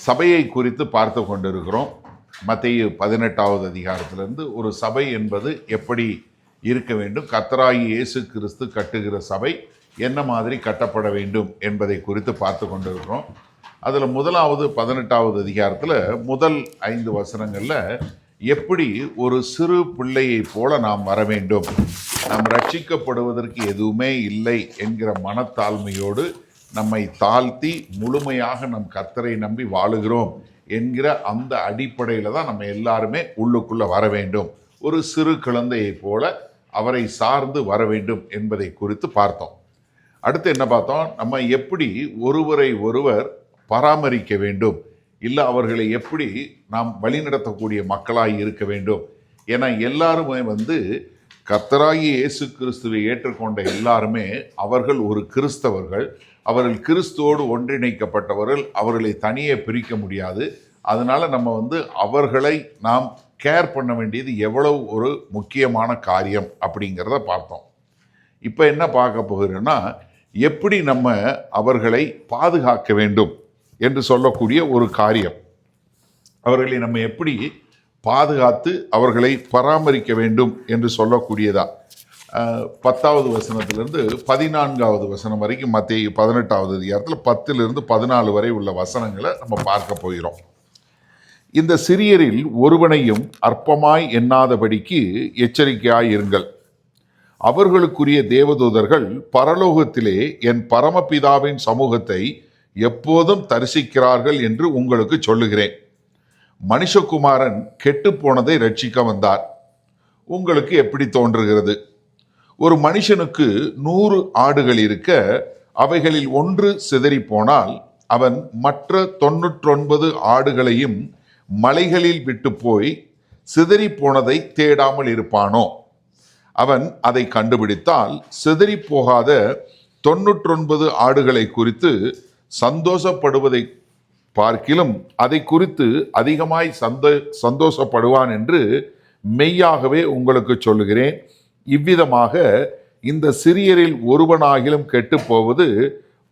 சபையை குறித்து பார்த்து கொண்டிருக்கிறோம். மத்தேயு 18வது அதிகாரத்திலிருந்து ஒரு சபை என்பது எப்படி இருக்க வேண்டும், கர்த்தராகிய இயேசு கிறிஸ்து கட்டுகிற சபை என்ன மாதிரி கட்டப்பட வேண்டும் என்பதை குறித்து பார்த்து கொண்டிருக்கிறோம். அதில் முதலாவது 18வது அதிகாரத்தில் முதல் 5 வசனங்களில் எப்படி ஒரு சிறு பிள்ளையை போல நாம் வர வேண்டும், நாம் ரட்சிக்கப்படுவதற்கு எதுவுமே இல்லை என்கிற மனத்தாழ்மையோடு நம்மை தாழ்த்தி முழுமையாக நம் கர்த்தரை நம்பி வாழுகிறோம் என்கிற அந்த அடிப்படையில் தான் நம்ம எல்லாருமே உள்ளுக்குள்ளே வர வேண்டும், ஒரு சிறு குழந்தையை போல அவரை சார்ந்து வர வேண்டும் என்பதை குறித்து பார்த்தோம். அடுத்து என்ன பார்த்தோம், நம்ம எப்படி ஒருவரை ஒருவர் பராமரிக்க வேண்டும், இல்லை அவர்களை எப்படி நாம் வழிநடத்தக்கூடிய மக்களாய் இருக்க வேண்டும். ஏன்னா எல்லாருமே கர்த்தராகிய இயேசு கிறிஸ்துவை ஏற்றுக்கொண்ட எல்லாருமே அவர்கள் ஒரு கிறிஸ்தவர்கள், அவர்கள் கிறிஸ்துவோடு ஒன்றிணைக்கப்பட்டவர்கள், அவர்களை தனியே பிரிக்க முடியாது. அதனால நம்ம அவர்களை நாம் கேர் பண்ண வேண்டியது எவ்வளவு ஒரு முக்கியமான காரியம் அப்படிங்கிறத பார்த்தோம். இப்போ என்ன பார்க்க போகிறோன்னா, எப்படி நம்ம அவர்களை பாதுகாக்க வேண்டும் என்று சொல்லக்கூடிய ஒரு காரியம், அவர்களை நம்ம எப்படி பாதுகாத்து அவர்களை பராமரிக்க வேண்டும் என்று சொல்லக்கூடியதா. 10வது வசனத்திலிருந்து 14வது வசனம் வரைக்கும் மத்தேயு 18வது அதிகாரத்தில் 10லிருந்து 14 வரை உள்ள வசனங்களை நம்ம பார்க்க போகிறோம். இந்த சிறியரில் ஒருவனையும் அற்பமாய் எண்ணாதபடிக்கு எச்சரிக்கையாய் இருங்கள். அவர்களுக்குரிய தேவதூதர்கள் பரலோகத்திலே என் பரமபிதாவின் சமூகத்தை எப்போதும் தரிசிக்கிறார்கள் என்று உங்களுக்கு சொல்லுகிறேன். மனுஷகுமாரன் கெட்டுப்போனதை ரட்சிக்க வந்தார். உங்களுக்கு எப்படி தோன்றுகிறது? ஒரு மனுஷனுக்கு 100 ஆடுகள் இருக்க அவைகளில் ஒன்று சிதறி போனால் அவன் மற்ற 99 ஆடுகளையும் மலைகளில் விட்டு போய் சிதறி போனதை தேடாமல் இருப்பானோ? அவன் அதை கண்டுபிடித்தால் சிதறி போகாத 99 ஆடுகளை குறித்து சந்தோஷப்படுவதை பார்க்கிலும் அதை குறித்து அதிகமாய் சந்தோஷப்படுவான் என்று மெய்யாகவே உங்களுக்கு சொல்லுகிறேன். இவ்விதமாக இந்த சிறியரில் ஒருவனாகிலும் கெட்டு போவது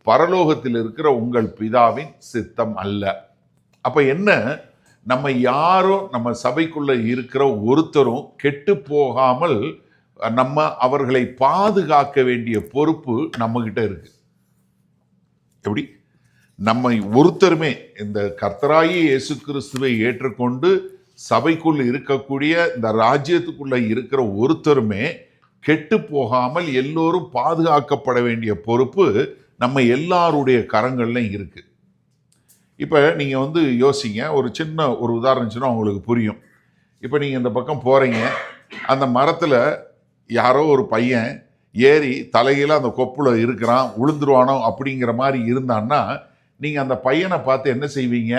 பரலோகத்தில் இருக்கிற உங்கள் பிதாவின் சித்தம் அல்ல. அப்ப என்ன, நம்ம யாரும் நம்ம சபைக்குள்ள இருக்கிற ஒருத்தரும் கெட்டு போகாமல் நம்ம அவர்களை பாதுகாக்க வேண்டிய பொறுப்பு நம்ம கிட்ட இருக்கு. எப்படி? நம்மை ஒருத்தருமே இந்த கர்த்தராகிய இயேசு கிறிஸ்துவை ஏற்றுக்கொண்டு சபைக்குள் இருக்கக்கூடிய இந்த ராஜ்யத்துக்குள்ள இருக்கிற ஒருத்தருமே கெட்டு போகாமல் எல்லோரும் பாதுகாக்கப்பட வேண்டிய பொறுப்பு நம்ம எல்லாருடைய கரங்கள்லையும் இருக்கு. இப்போ நீங்க யோசிங்க, ஒரு சின்ன ஒரு உதாரணம் சொன்னா உங்களுக்கு புரியும். இப்போ நீங்க இந்த பக்கம் போறீங்க, அந்த மரத்துல யாரோ ஒரு பையன் ஏறி தலையில அந்த கொப்புல இருக்கிறான், உளுந்துருவானோ அப்படிங்கிற மாதிரி இருந்தான்னா நீங்க அந்த பையனை பார்த்து என்ன செய்வீங்க?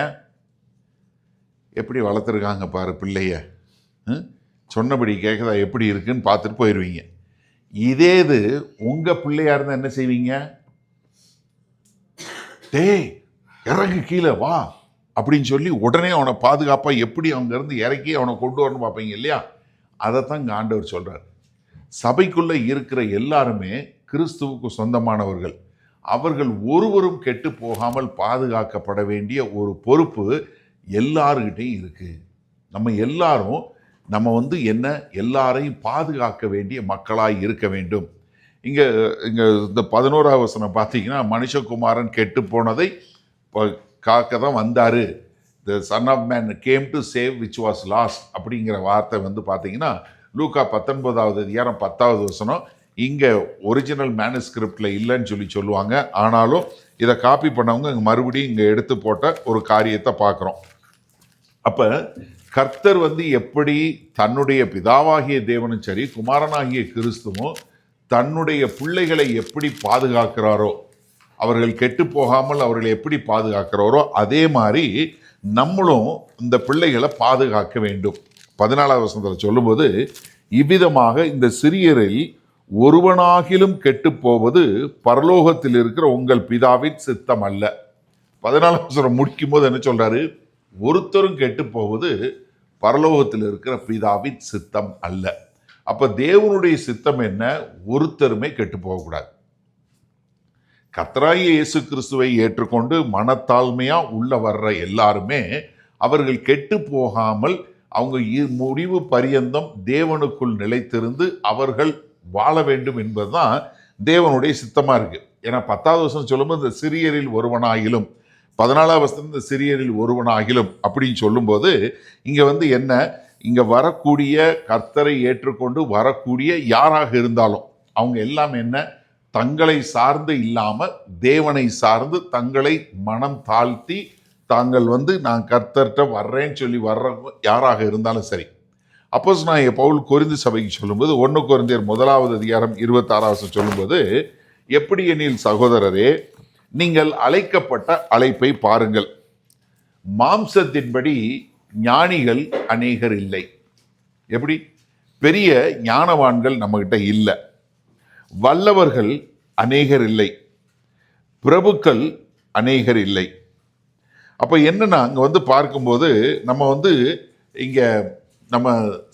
எப்படி வளர்த்துருக்காங்க பாரு பிள்ளைய, சொன்னபடி கேட்குதா, எப்படி இருக்குன்னு பார்த்துட்டு போயிடுவீங்க. இதே இது உங்க பிள்ளையா இருந்தா என்ன செய்வீங்க? டேய் இறங்கு கீழே வா அப்படின்னு சொல்லி உடனே அவனை பாதுகாப்பா எப்படி அவங்க இருந்து இறக்கி அவனை கொண்டு வரணும் பார்ப்பீங்க இல்லையா? அதைத்தான் இங்க ஆண்டவர் சொல்றாரு. சபைக்குள்ள இருக்கிற எல்லாருமே கிறிஸ்துவுக்கு சொந்தமானவர்கள். அவர்கள் ஒருவரும் கெட்டு போகாமல் பாதுகாக்கப்பட வேண்டிய ஒரு பொறுப்பு எல்லாருக்கிட்டையும் இருக்கு. நம்ம எல்லாரும் என்ன எல்லாரையும் பாதுகாக்க வேண்டிய மக்களாய் இருக்க வேண்டும். இங்க இந்த 11வது வசனம் பார்த்தீங்கன்னா, மனுஷகுமாரன் கெட்டு போனதை காக்க தான் வந்தாரு. The son of man came to save which was lost அப்படிங்கிற வார்த்தை பார்த்தீங்கன்னா லூக்கா 19வது அதிகாரம் 10வது வசனம். இங்கே ஒரிஜினல் மேனுஸ்கிரிப்டில் இல்லைன்னு சொல்லுவாங்க. ஆனாலும் இதை காப்பி பண்ணவங்க மறுபடியும் இங்கே எடுத்து போட்ட ஒரு காரியத்தை பார்க்குறோம். அப்போ கர்த்தர் எப்படி தன்னுடைய பிதாவாகிய தேவனும் சரி குமாரனாகிய கிறிஸ்துவும் தன்னுடைய பிள்ளைகளை எப்படி பாதுகாக்கிறாரோ, அவர்கள் கெட்டு போகாமல் அவர்களை எப்படி பாதுகாக்கிறாரோ அதே மாதிரி நம்மளும் இந்த பிள்ளைகளை பாதுகாக்க வேண்டும். 14வது வசனத்தில் சொல்லும்போது, இவ்விதமாக இந்த சிறியரில் ஒருவனாகிலும் கெட்டு போவது பரலோகத்தில் இருக்கிற உங்கள் பிதாவின் சித்தம் அல்ல. 14வது வசனம் முடிக்கும் போது என்ன சொல்றாரு? ஒருத்தரும் கெட்டு போவது பரலோகத்தில் இருக்கிற பிதாவின் சித்தம் அல்ல. அப்ப தேவனுடைய சித்தம் என்ன? ஒருத்தருமே கெட்டு போகக்கூடாது. கர்த்தராகிய இயேசு கிறிஸ்துவை ஏற்றுக்கொண்டு மனத்தாழ்மையா உள்ள வர்ற எல்லாருமே அவர்கள் கெட்டு போகாமல் அவங்க முடிவு பரியந்தம் தேவனுக்குள் நிலைத்திருந்து அவர்கள் வாழ வேண்டும் என்பதுதான் தேவனுடைய சித்தமா இருக்கு. ஏன்னா 10வது வசனம் சொல்லும்போது இந்த சிறியரில் ஒருவனாகிலும், 14வது வசனம் இந்த சிறியரில் ஒருவனாகிலும் அப்படின்னு சொல்லும்போது இங்க என்ன, இங்க வரக்கூடிய கர்த்தரை ஏற்றுக்கொண்டு வரக்கூடிய யாராக இருந்தாலும் அவங்க எல்லாம் என்ன, தங்களை சார்ந்து இல்லாம தேவனை சார்ந்து தங்களை மனம் தாழ்த்தி தாங்கள் நான் கர்த்தர்கிட்ட வர்றேன்னு சொல்லி வர்ற யாராக இருந்தாலும் சரி. அப்போஸ்தலனாகிய பவுல் கொரிந்து சபைக்கு சொல்லும்போது 1 கொரிந்தியர் 1வது அதிகாரம் 26 சொல்லும்போது, எப்படி எனில் சகோதரரே, நீங்கள் அழைக்கப்பட்ட அழைப்பை பாருங்கள். மாம்சத்தின்படி ஞானிகள் அநேகர் இல்லை. எப்படி? பெரிய ஞானவான்கள் நம்மகிட்ட இல்லை, வல்லவர்கள் அநேகர் இல்லை, பிரபுக்கள் அநேகர் இல்லை. அப்ப என்னன்னா அங்க பார்க்கும்போது நம்ம இங்க நம்ம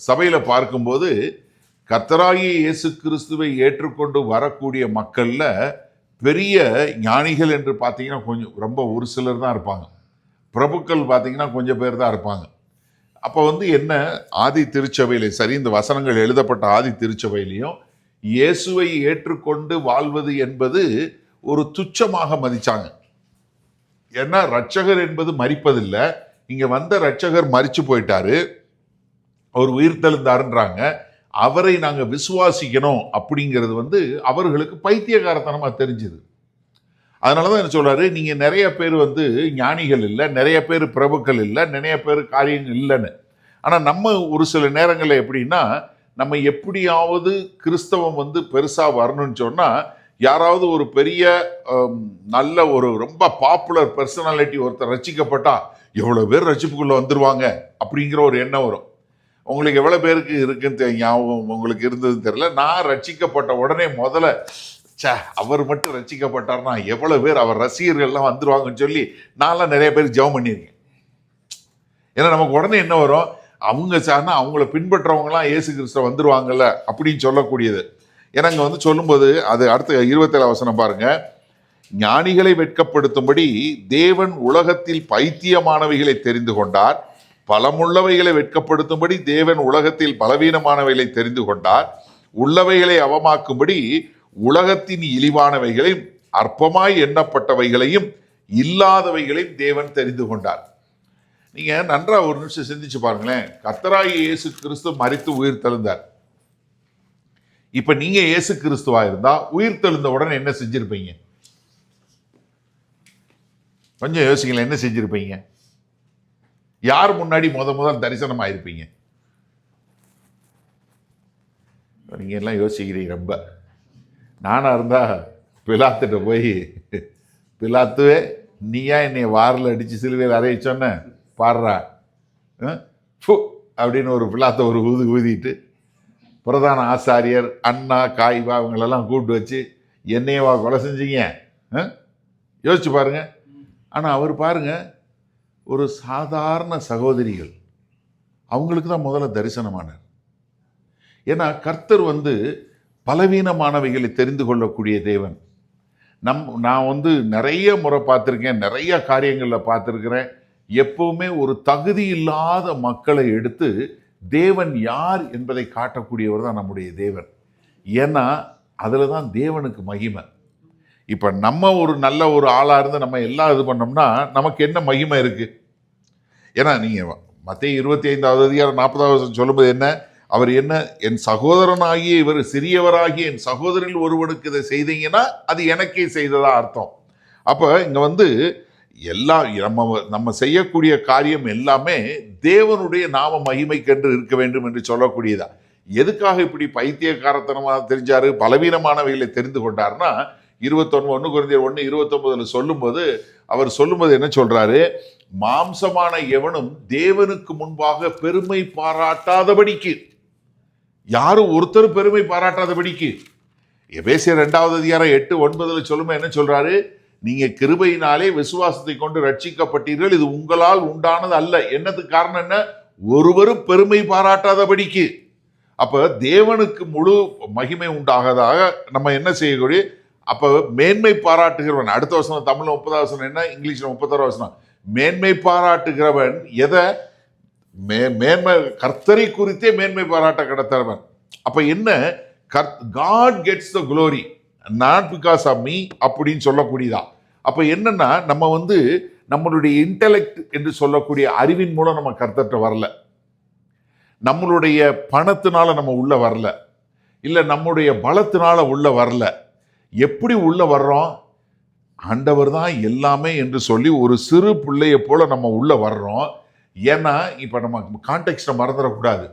சபையில பார்க்கும்போது கர்த்தராகிய இயேசு கிறிஸ்துவை ஏற்றுக்கொண்டு வரக்கூடிய மக்கள்ல பெரிய ஞானிகள் என்று பார்த்தீங்கன்னா கொஞ்சம் ரொம்ப ஒரு சிலர் தான் இருப்பாங்க. பிரபுக்கள் பார்த்தீங்கன்னா கொஞ்சம் பேர் தான் இருப்பாங்க. அப்போ என்ன, ஆதி திருச்சபையிலே சரி, இந்த வசனங்கள் எழுதப்பட்ட ஆதி திருச்சபையிலையும் இயேசுவை ஏற்றுக்கொண்டு வாழ்வது என்பது ஒரு துச்சமாக மதிச்சாங்க. ஏன்னா ரட்சகர் என்பது மரிப்பதில்லை. இங்க வந்த ரட்சகர் மரிச்சு போயிட்டாரு, அவர் உயிர்த்தெழுந்தாருன்றாங்க. அவரை நாங்க விசுவாசிக்கணும் அப்படிங்கிறது அவர்களுக்கு பைத்தியகாரத்தனமா தெரிஞ்சுது. அதனாலதான் என்ன சொல்றாரு, நீங்க நிறைய பேர் ஞானிகள் இல்லை, நிறைய பேர் பிரபுக்கள் இல்லை, நிறைய பேர் காரியங்கள் இல்லைன்னு. ஆனா நம்ம ஒரு சில நேரங்களில் எப்படின்னா, நம்ம எப்படியாவது கிறிஸ்தவம் பெருசா வரணும்னு சொன்னா யாராவது ஒரு பெரிய நல்ல ஒரு ரொம்ப பாப்புலர் பர்சனாலிட்டி ஒருத்தர் ரட்சிக்கப்பட்டா எவ்வளவு பேர் ரட்சிப்புக்குள்ள வந்துருவாங்க அப்படிங்கிற ஒரு எண்ணம் வரும். உங்களுக்கு எவ்வளவு பேருக்கு இருக்குன்னு ஞாபகம் உங்களுக்கு இருந்ததுன்னு தெரியல. நான் ரட்சிக்கப்பட்ட உடனே முதல்ல அவர் மட்டும் ரட்சிக்கப்பட்டார்னா எவ்வளவு பேர் அவர் ரசிகர்கள்லாம் வந்துருவாங்கன்னு சொல்லி நான்லாம் நிறைய பேர் ஜெபம் பண்ணியிருக்கேன். ஏன்னா நமக்கு உடனே என்ன வரும், அவங்க சார்னா அவங்கள பின்பற்றவங்கலாம் இயேசு கிறிஸ்துவ வந்துருவாங்கல்ல அப்படின்னு சொல்லக்கூடியது. ஏன்னா இங்க சொல்லும்போது அது அடுத்த 27 வசனம் பாருங்க. ஞானிகளை வெட்கப்படுத்தும்படி தேவன் உலகத்தில் பைத்தியமானவைகளை தெரிந்து கொண்டார், பலமுள்ளவைகளை வெட்கப்படுத்தும்படி தேவன் உலகத்தில் பலவீனமானவைகளை தெரிந்து கொண்டார், உள்ளவைகளை அவமாக்கும்படி உலகத்தின் இழிவானவைகளையும் அற்பமாய் எண்ணப்பட்டவைகளையும் இல்லாதவைகளையும் தேவன் தெரிந்து கொண்டார். நீங்க நன்றா ஒரு நிமிஷம் சிந்திச்சு பாருங்களேன். கர்த்தராகிய இயேசு கிறிஸ்து மரித்து உயிர் தெழுந்தார். இப்ப நீங்க இயேசு கிறிஸ்துவா இருந்தா உயிர் தெழுந்த உடனே என்ன செஞ்சிருப்பீங்க? கொஞ்சம் யோசிக்கல, என்ன செஞ்சிருப்பீங்க? யார் முன்னாடி முதல் தரிசனம் ஆயிருப்பீங்க? நீங்க எல்லாம் யோசிக்கிறீங்க ரொம்ப. நானா இருந்தா பிலாத்துட்ட போய், பிலாத்துவே நீயா என்னை வாரில் அடிச்சு சிலுவையில் அறைய சொன்ன பாடுறா அப்படின்னு ஒரு பிலாத்த ஒரு ஊதிட்டு பிரதான ஆசாரியர் அண்ணா காய்வா அவங்களெல்லாம் கூப்பிட்டு வச்சு என்னையவா கொலை செஞ்சீங்க? யோசிச்சு பாருங்க. ஆனால் அவர் பாருங்க, ஒரு சாதாரண சகோதரிகள் அவங்களுக்கு தான் முதல்ல தரிசனமானார். ஏன்னா கர்த்தர் பலவீனமானவைகளை தெரிந்து கொள்ளக்கூடிய தேவன். நான் நிறைய முறை பார்த்துருக்கேன், நிறைய காரியங்களில் பார்த்துருக்கிறேன். எப்பவுமே ஒரு தகுதி இல்லாத மக்களை எடுத்து தேவன் யார் என்பதை காட்டக்கூடியவர் தான் நம்முடைய தேவன். ஏன்னா அதில் தான் தேவனுக்கு மகிமை. இப்போ நம்ம ஒரு நல்ல ஒரு ஆளாக இருந்து நம்ம எல்லாம் இது பண்ணோம்னா நமக்கு என்ன மகிமை இருக்கு? ஏன்னா நீங்கள் மத்தேயு 25வது அதிகாரம் 40வது சொல்லும்போது என்ன, அவர் என்ன, என் சகோதரனாகிய இவர் சிறியவராகிய என் சகோதரில் ஒருவனுக்கு இதை செய்தீங்கன்னா அது எனக்கே செய்ததா அர்த்தம். அப்போ இங்கே எல்லா நம்ம செய்யக்கூடிய காரியம் எல்லாமே தேவனுடைய நாம மகிமைக்கென்று இருக்க வேண்டும் என்று சொல்லக்கூடியதா. எதுக்காக இப்படி பைத்தியக்காரத்தனமாக தெரிஞ்சாரு, பலவீனமானவைகளை தெரிந்து கொண்டார்னா 1 கொரிந்தியர் 1:29 சொல்லும்போது அவர் சொல்லும்போது என்ன சொல்றாரு, மாம்சமான எவனும் தேவனுக்கு முன்பாக பெருமை பாராட்டாதபடிக்கு, யாரும் ஒருத்தர் பெருமை பாராட்டாதபடிக்கு. எபேசியர் 2வது அதிகாரம் 8-9 சொல்லும்போது என்ன சொல்றாரு, நீங்க கிருபையினாலே விசுவாசத்தை கொண்டு ரட்சிக்கப்பட்டீர்கள், இது உங்களால் உண்டானது அல்ல. என்னத்துக்கு காரணம் என்ன, ஒருவரும் பெருமை பாராட்டாதபடிக்கு. அப்ப தேவனுக்கு முழு மகிமை உண்டாகதாக நம்ம என்ன செய்யக்கூடிய அப்போ மேன்மை பாராட்டுகிறவன், அடுத்த வசனம் தமிழ்ல 30வது வசனம் என்ன, இங்கிலீஷ்ல 31வது வசனம், மேன்மை பாராட்டுகிறவன் எதை, மேன்மை கர்த்தரை குறித்தே மேன்மை பாராட்ட கடத்தவன். அப்ப என்ன, God gets the glory not because of me அப்படின்னு சொல்லக்கூடியதா. அப்ப என்னன்னா, நம்ம நம்மளுடைய இன்டெலெக்ட் என்று சொல்லக்கூடிய அறிவின் மூலம் நம்ம கர்த்தர்கிட்ட வரல, நம்மளுடைய பணத்தினால நம்ம உள்ள வரல, இல்ல நம்முடைய பலத்தினால உள்ள வரல. எப்படி உள்ள வர்றோம், ஆண்டவர் தான் எல்லாமே என்று சொல்லி ஒரு சிறு பிள்ளைய போல நம்ம உள்ள வர்றோம். ஏன்னா இப்ப நம்ம கான்டெக்ஸ்ட மறந்துடக்கூடாது.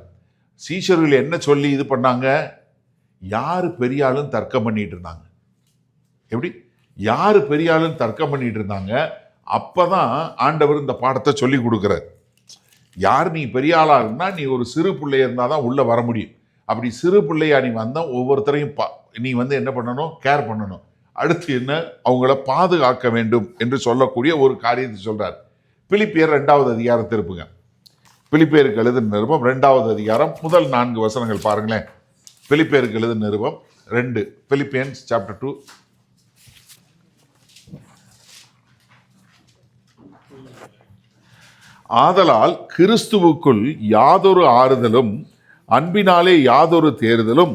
சீஷர்கள் என்ன சொல்லி இது பண்ணாங்க, யாரு பெரிய ஆளுன்னு தர்க்கம் பண்ணிட்டு இருந்தாங்க. எப்படி, யாரு பெரிய ஆளுன்னு தர்க்கம் பண்ணிட்டு இருந்தாங்க. அப்பதான் ஆண்டவர் இந்த பாடத்தை சொல்லி கொடுக்கிறார். யார் நீ பெரிய ஆளா இருந்தா, நீ ஒரு சிறு பிள்ளைய இருந்தாதான் உள்ள வர முடியும். அப்படி சிறு பிள்ளையா நீ வந்தா ஒவ்வொருத்தரையும் நீ என்ன பண்ணணும், கேர் பண்ணணும். அடுத்து என்ன, அவங்கள பாதுகாக்க வேண்டும் என்று சொல்லக்கூடிய ஒரு காரியத்தை சொல்றார். பிலிப்பியர் 2வது அதிகாரம் திருப்புங்க. பிலிப்பியருக்கு எழுதின நிருபம் 2வது அதிகாரம் முதல் 4 வசனங்கள் பாருங்களேன். பிலிப்பியருக்கு எழுதின நிருபம் 2, பிலிப்பியன்ஸ் சாப்டர் 2. ஆதலால் கிறிஸ்துவுக்குள் யாதொரு ஆறுதலும், அன்பினாலே யாதொரு தேறுதலும்,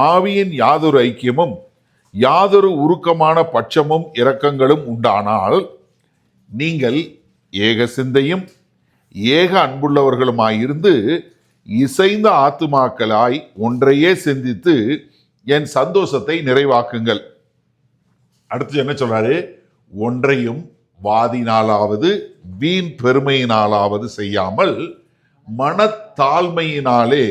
ஆவியின் யாதொரு ஐக்கியமும், யாதொரு உருக்கமான பட்சமும் இரக்கங்களும் உண்டானால் நீங்கள் ஏக சிந்தையும் ஏக அன்புள்ளவர்களுமாயிருந்து இசைந்த ஆத்துமாக்களாய் ஒன்றையே சிந்தித்து என் சந்தோஷத்தை நிறைவாக்குங்கள். அடுத்து என்ன சொல்றாரு, ஒன்றையும் வாதினாலாவது வீண் பெருமையினாலாவது செய்யாமல் மனத்தாழ்மையினாலே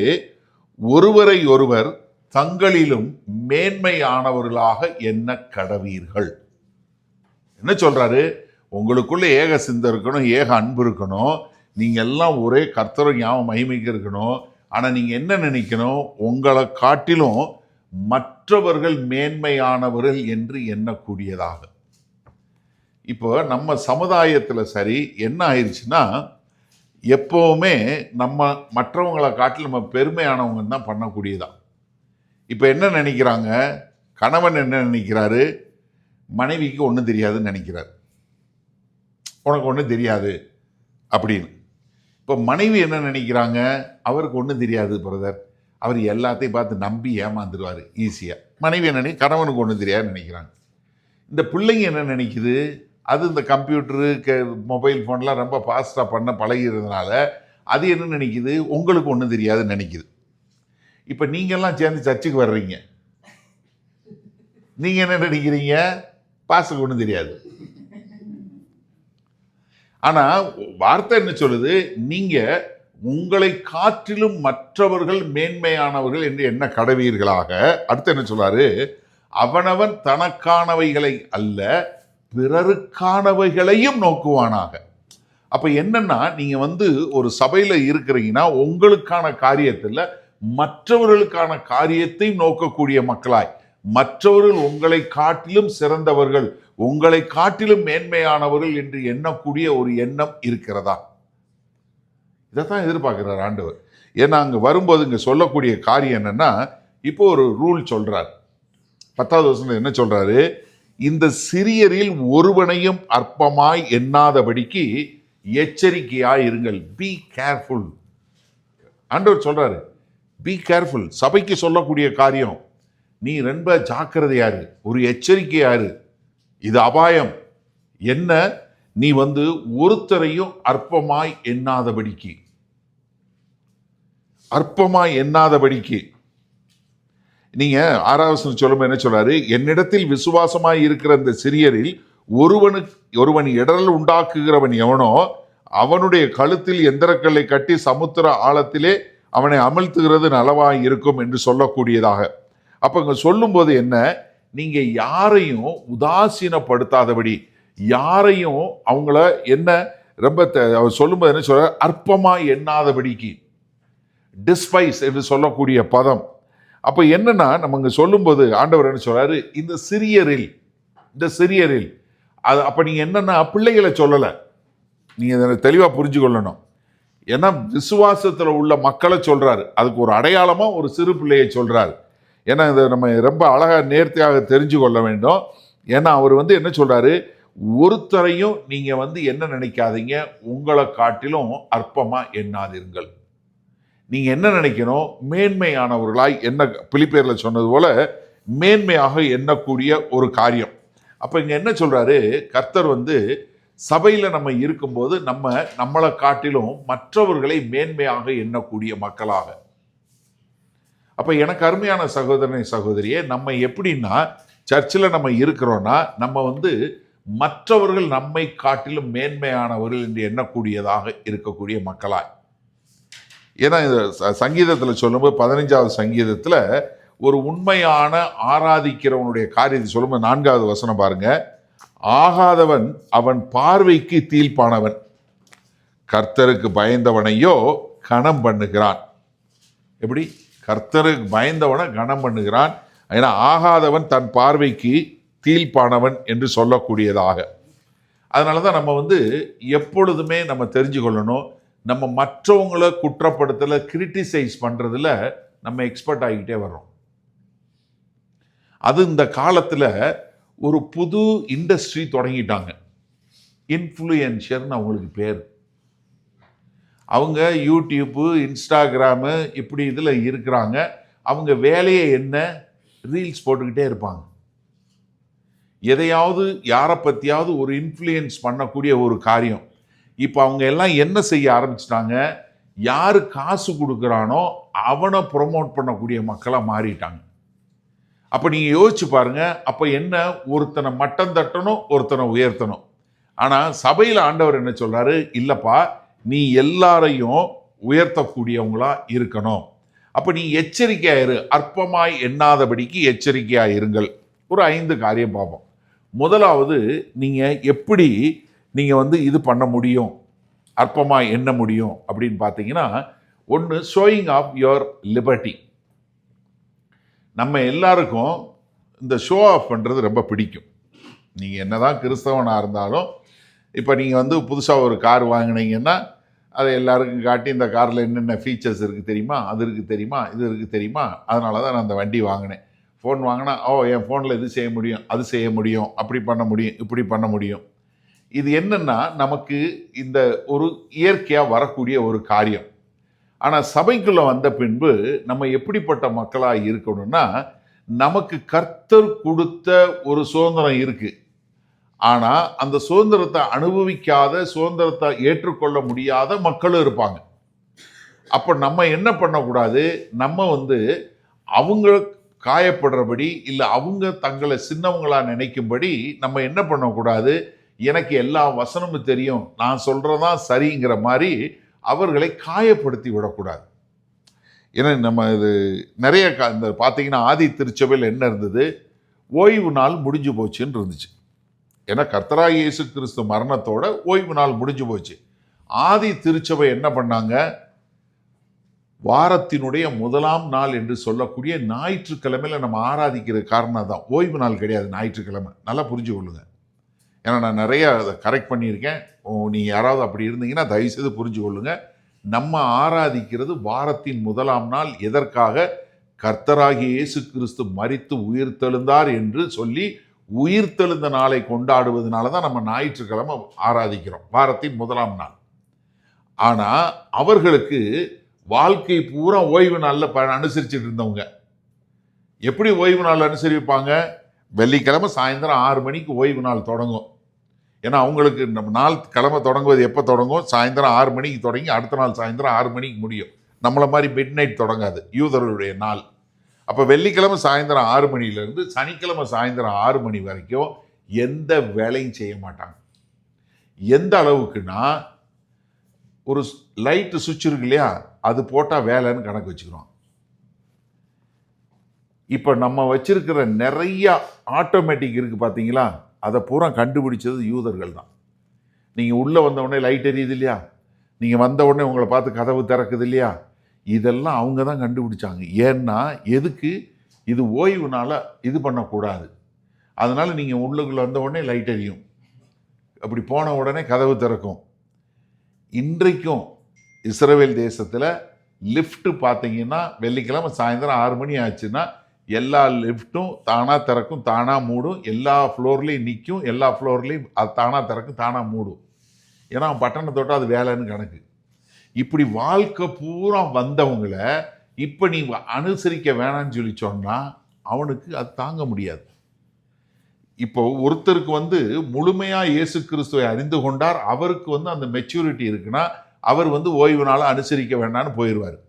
ஒருவரை ஒருவர் தங்களிலும் மேன்மையானவர்களாக எண்ண கடவீர்கள். என்ன சொல்றாரு, உங்களுக்குள்ள ஏக சிந்தை இருக்கணும், ஏக அன்பு இருக்கணும், நீங்க எல்லாம் ஒரே கர்த்தரை ஞாபகம் மகிமைக்கு இருக்கணும். ஆனா நீங்க என்ன நினைக்கணும், உங்களை காட்டிலும் மற்றவர்கள் மேன்மையானவர்கள் என்று எண்ணக்கூடியதாக. இப்போ நம்ம சமுதாயத்துல சரி என்ன ஆயிடுச்சுன்னா, எப்பவுமே நம்ம மற்றவங்களை காட்டில் நம்ம பெருமையானவங்க தான் பண்ணக்கூடியதான். இப்போ என்ன நினைக்கிறாங்க, கணவன் என்ன நினைக்கிறாரு, மனைவிக்கு ஒன்றும் தெரியாதுன்னு நினைக்கிறார், உனக்கு ஒன்றும் தெரியாது அப்படின்னு. இப்போ மனைவி என்ன நினைக்கிறாங்க, அவருக்கு ஒன்றும் தெரியாது பிரதர், அவர் எல்லாத்தையும் பார்த்து நம்பி ஏமாந்துருவார் ஈஸியாக. மனைவி என்ன கணவனுக்கு ஒன்றும் தெரியாதுன்னு நினைக்கிறாங்க. இந்த பிள்ளைங்க என்ன நினைக்குது, அது இந்த கம்ப்யூட்டரு மொபைல் ஃபோன்லாம் ரொம்ப ஃபாஸ்ட்டாக பண்ண பழகிறதுனால அது என்ன நினைக்குது, உங்களுக்கு ஒன்றும் தெரியாதுன்னு நினைக்குது. இப்போ நீங்கள்லாம் சேர்ந்து சர்ச்சுக்கு வர்றீங்க, நீங்கள் என்ன நினைக்கிறீங்க, பாஸ்டருக்கு ஒன்றும் தெரியாது. ஆனால் வார்த்தை என்ன சொல்லுது, நீங்கள் உங்களை காற்றிலும் மற்றவர்கள் மேன்மையானவர்கள் என்று என்ன கடவீர்களாக. அடுத்து என்ன சொல்றாரு, அவனவன் தனக்கானவைகளை அல்ல பிறருக்கானவைகளையும் நோக்குவானாக. அப்ப என்னன்னா, நீங்க ஒரு சபையில இருக்கிறீங்கன்னா உங்களுக்கான காரியத்தில் மற்றவர்களுக்கான காரியத்தை நோக்கக்கூடிய மக்களாய், மற்றவர்கள் உங்களை காட்டிலும் சிறந்தவர்கள், உங்களை காட்டிலும் மேன்மையானவர்கள் என்று எண்ணக்கூடிய ஒரு எண்ணம் இருக்கிறதா? இதைத்தான் எதிர்பார்க்கிறார் ஆண்டவர். ஏன்னா அங்க வரும்போது இங்க சொல்லக்கூடிய காரியம் என்னன்னா, இப்போ ஒரு ரூல் சொல்றார். 10வது வசனம் என்ன சொல்றாரு, இந்த சிறியரில் ஒருவனையும் அற்பமாய் எண்ணாதபடிக்கு எச்சரிக்கையாய் இருங்கள். Be careful. ஆண்டவர் சொல்றாரு, பி கேர்ஃபுல். சபைக்கு சொல்லக்கூடிய காரியம், நீ ரொம்ப ஜாக்கிரதையாரு, ஒரு எச்சரிக்கையாரு, இது அபாயம். என்ன, நீ ஒருத்தரையும் அற்பமாய் எண்ணாதபடிக்கு, அற்பமாய் எண்ணாதபடிக்கு. நீங்க 6வது சொல்லும் என்ன சொல்றாரு, என்னிடத்தில் விசுவாசமாய் இருக்கிற இந்த சிறியரில் ஒருவன் இடரல் உண்டாக்குகிறவன் எவனோ அவனுடைய கழுத்தில் எந்திரக்கல்லை கட்டி சமுத்திர ஆழத்திலே அவனை அமிழ்த்துகிறது நலவாய் இருக்கும் என்று சொல்லக்கூடியதாக. அப்ப இங்க சொல்லும் போது என்ன, நீங்க யாரையும் உதாசீனப்படுத்தாதபடி, யாரையும் அவங்கள என்ன ரொம்ப சொல்லும்போது என்ன சொல்ற, அற்பமாய் எண்ணாதபடிக்கு, டிஸ்பைஸ் என்று சொல்லக்கூடிய பதம். அப்ப என்னன்னா, நம்ம இங்க சொல்லும்போது ஆண்டவர் என்ன சொல்றாரு, இந்த சிறியரில் அது. அப்ப நீங்க என்னன்னா பிள்ளைகளை சொல்லல, நீங்க தெளிவா புரிஞ்சு கொள்ளணும். ஏன்னா விசுவாசத்துல உள்ள மக்களை சொல்றாரு, அதுக்கு ஒரு அடையாளமா ஒரு சிறு பிள்ளையை சொல்றாரு. ஏன்னா இதை நம்ம ரொம்ப அழகாக நேர்த்தியாக தெரிஞ்சு கொள்ள வேண்டும். ஏன்னா அவர் என்ன சொல்றாரு, ஒருத்தரையும் நீங்க என்ன நினைக்காதீங்க, உங்களை காட்டிலும் அற்பமா எண்ணாதீர்கள். நீங்க என்ன நினைக்கணும், மேன்மையானவர்களாய் என்ன, பிலிப்பியர்ல சொன்னது போல மேன்மையாக எண்ணக்கூடிய ஒரு காரியம். அப்ப இங்க என்ன சொல்றாரு கர்த்தர், சபையில நம்ம இருக்கும்போது நம்மளை காட்டிலும் மற்றவர்களை மேன்மையாக எண்ணக்கூடிய மக்களாக. அப்ப எனக்கு அருமையான சகோதரனை சகோதரியே, நம்ம எப்படின்னா சர்ச்சில் நம்ம இருக்கிறோம்னா நம்ம மற்றவர்கள் நம்மை காட்டிலும் மேன்மையானவர்கள் என்று எண்ணக்கூடியதாக இருக்கக்கூடிய மக்களாய். ஏன்னா இந்த சங்கீதத்தில் சொல்லும்போது 15வது சங்கீதத்தில் ஒரு உண்மையான ஆராதிக்கிறவனுடைய காரியத்தை சொல்லும்போது 4வது வசனம் பாருங்க, ஆகாதவன் அவன் பார்வைக்கு தீர்ப்பானவன், கர்த்தருக்கு பயந்தவனையோ கனம் பண்ணுகிறான். எப்படி? கர்த்தருக்கு பயந்தவனை கனம் பண்ணுகிறான். ஏன்னா ஆகாதவன் தன் பார்வைக்கு தீர்ப்பானவன் என்று சொல்லக்கூடியதாக. அதனால தான் நம்ம எப்பொழுதுமே நம்ம தெரிஞ்சு கொள்ளணும், நம்ம மற்றவங்களை குற்றப்படுத்தல, கிரிட்டிசைஸ் பண்றதுல நம்ம எக்ஸ்பர்ட் ஆகிக்கிட்டே வர்றோம். அது இந்த காலத்தில் ஒரு புது இண்டஸ்ட்ரி தொடங்கிட்டாங்க, இன்ஃப்ளூயன்சர்னு அவங்களுக்கு பேர். அவங்க யூடியூப்பு, இன்ஸ்டாகிராமு இப்படி இதில் இருக்கிறாங்க. அவங்க வேலையை என்ன, ரீல்ஸ் போட்டுக்கிட்டே இருப்பாங்க. எதையாவது யாரை பற்றியாவது ஒரு இன்ஃப்ளூயன்ஸ் பண்ணக்கூடிய ஒரு காரியம். இப்போ அவங்க எல்லாம் என்ன செய்ய ஆரம்பிச்சிட்டாங்க, யார் காசு கொடுக்குறானோ அவனை ப்ரொமோட் பண்ணக்கூடிய மக்களாக மாறிட்டாங்க. அப்போ நீங்கள் யோசிச்சு பாருங்க, அப்போ என்ன, ஒருத்தனை மட்டம் தட்டணும், ஒருத்தனை உயர்த்தணும். ஆனால் சபையில் ஆண்டவர் என்ன சொல்றாரு, இல்லப்பா நீ எல்லாரையும் உயர்த்தக்கூடியவங்களா இருக்கணும். அப்போ நீ எச்சரிக்கையாயிரு, அற்பமாய் எண்ணாதபடிக்கு எச்சரிக்கையாயிருங்கள். ஒரு 5 காரியம் பார்ப்போம். முதலாவது, நீங்கள் எப்படி நீங்கள் இது பண்ண முடியும், அற்பமாய் எண்ண முடியும் அப்படின்னு பார்த்தீங்கன்னா, ஒன்று, ஷோயிங் ஆஃப் யுவர் லிபர்ட்டி. நம்ம எல்லாருக்கும் இந்த ஷோ ஆஃப் பண்ணுறது ரொம்ப பிடிக்கும். நீங்கள் என்னதான் கிறிஸ்தவனாக இருந்தாலும், இப்போ நீங்கள் புதுசாக ஒரு கார் வாங்கினீங்கன்னா அதை எல்லாருக்கும் காட்டி, இந்த காரில் என்னென்ன ஃபீச்சர்ஸ் இருக்குது தெரியுமா, அது இருக்குது தெரியுமா, இது இருக்குது தெரியுமா, அதனால தான் நான் அந்த வண்டி வாங்கினேன். ஃபோன் வாங்கினா, என் ஃபோனில் இது செய்ய முடியும், அது செய்ய முடியும், அப்படி பண்ண முடியும், இப்படி பண்ண முடியும். இது என்னன்னா நமக்கு இந்த ஒரு இயற்கையாக வரக்கூடிய ஒரு காரியம். ஆனால் சபைக்குள்ளே வந்த பின்பு நம்ம எப்படிப்பட்ட மக்களாக இருக்கணும்னா, நமக்கு கர்த்தர் கொடுத்த ஒரு சுதந்திரம் இருக்கு. ஆனால் அந்த சுதந்திரத்தை அனுபவிக்காத, சுதந்திரத்தை ஏற்றுக்கொள்ள முடியாத மக்களும் இருப்பாங்க. அப்போ நம்ம என்ன பண்ணக்கூடாது, நம்ம அவங்க காயப்படுறபடி, இல்லை அவங்க தங்களை சின்னவங்களா நினைக்கும்படி நம்ம என்ன பண்ணக்கூடாது, எனக்கு எல்லா வசனமும் தெரியும், நான் சொல்றதான் சரிங்கிற மாதிரி அவர்களை காயப்படுத்தி விடக்கூடாது. ஏன்னா நம்ம இது நிறைய இந்த பார்த்தீங்கன்னா ஆதி திருச்சபையில் என்ன இருந்தது, ஓய்வு நாள் முடிஞ்சு போச்சுன்னு இருந்துச்சு. ஏன்னா கர்த்தராகிய இயேசு கிறிஸ்து மரணத்தோட ஓய்வு நாள் முடிஞ்சு போச்சு. ஆதி திருச்சபை என்ன பண்ணாங்க, வாரத்தினுடைய முதலாம் நாள் என்று சொல்லக்கூடிய ஞாயிற்றுக்கிழமையில நம்ம ஆராதிக்கிற காரணம் தான். ஓய்வு நாள் கிடையாது, ஞாயிற்றுக்கிழமை. நல்லா புரிஞ்சு கொள்ளுங்க. ஏன்னா நான் நிறைய அதை கரெக்ட் பண்ணியிருக்கேன். நீங்கள் யாராவது அப்படி இருந்தீங்கன்னா தயவுசெய்து புரிஞ்சு கொள்ளுங்க. நம்ம ஆராதிக்கிறது வாரத்தின் முதலாம் நாள். எதற்காக? கர்த்தராகிய இயேசு கிறிஸ்து மரித்து உயிர்த்தெழுந்தார் என்று சொல்லி உயிர்த்தெழுந்த நாளை கொண்டாடுவதனால தான் நம்ம ஞாயிற்றுக்கிழமை ஆராதிக்கிறோம், வாரத்தின் முதலாம் நாள். ஆனால் அவர்களுக்கு வாழ்க்கை பூரா ஓய்வு நாளில் அனுசரிச்சுட்டு இருந்தவங்க எப்படி ஓய்வு நாள் அனுசரிப்பாங்க? வெள்ளிக்கிழமை சாயந்தரம் 6 மணிக்கு ஓய்வு நாள் தொடங்கும். ஏன்னா அவங்களுக்கு நம்ம நாள் கிழமை தொடங்குவது எப்போ தொடங்கும்? சாயந்தரம் 6 மணிக்கு தொடங்கி அடுத்த நாள் சாயந்தரம் 6 மணிக்கு முடியும். நம்மளை மாதிரி மிட் நைட் தொடங்காது யூதர்களுடைய நாள். அப்போ வெள்ளிக்கிழமை சாயந்தரம் 6 மணிலேருந்து சனிக்கிழமை சாயந்தரம் 6 மணி வரைக்கும் எந்த வேலையும் செய்ய மாட்டாங்க. எந்த அளவுக்குன்னா, ஒரு லைட்டு சுவிட்ச் இருக்கு இல்லையா, அது போட்டால் வேலைன்னு கணக்கு வச்சுக்கிறோம். இப்போ நம்ம வச்சிருக்கிற நிறைய ஆட்டோமேட்டிக் இருக்குது பார்த்தீங்களா, அதை பூரா கண்டுபிடிச்சது யூதர்கள் தான். நீங்கள் உள்ளே வந்த உடனே லைட் எரியுது இல்லையா, நீங்கள் வந்த உடனே உங்களை பார்த்து கதவு திறக்குது இல்லையா, இதெல்லாம் அவங்க தான் கண்டுபிடிச்சாங்க. ஏன்னா எதுக்கு? இது ஓய்வுனால இது பண்ணக்கூடாது. அதனால் நீங்கள் உள்ளுக்குள்ளே வந்த உடனே லைட் எரியும், அப்படி போன உடனே கதவு திறக்கும். இன்றைக்கும் இஸ்ரவேல் தேசத்தில் லிஃப்ட்டு பார்த்தீங்கன்னா வெள்ளிக்கிழமை சாயந்தரம் 6 மணி ஆச்சுன்னா எல்லா லிஃப்ட்டும் தானாக திறக்கும், தானாக மூடும், எல்லா ஃப்ளோர்லேயும் நிற்கும், எல்லா ஃப்ளோர்லேயும் அது தானாக திறக்கும், தானாக மூடும். ஏன்னா அவன் பட்டனை தொட்டால் அது வேலைன்னு கணக்கு. இப்படி வாழ்க்கை பூரா வந்தவங்களை இப்போ நீ அனுசரிக்க வேணான்னு சொல்லி சொன்னால் அவனுக்கு அது தாங்க முடியாது. இப்போ ஒருத்தருக்கு முழுமையாக இயேசு கிறிஸ்துவை அறிந்து கொண்டார், அவருக்கு அந்த மெச்சூரிட்டி இருக்குன்னா அவர் ஓய்வு நாளை அனுசரிக்க வேண்டான்னு போயிடுவார்.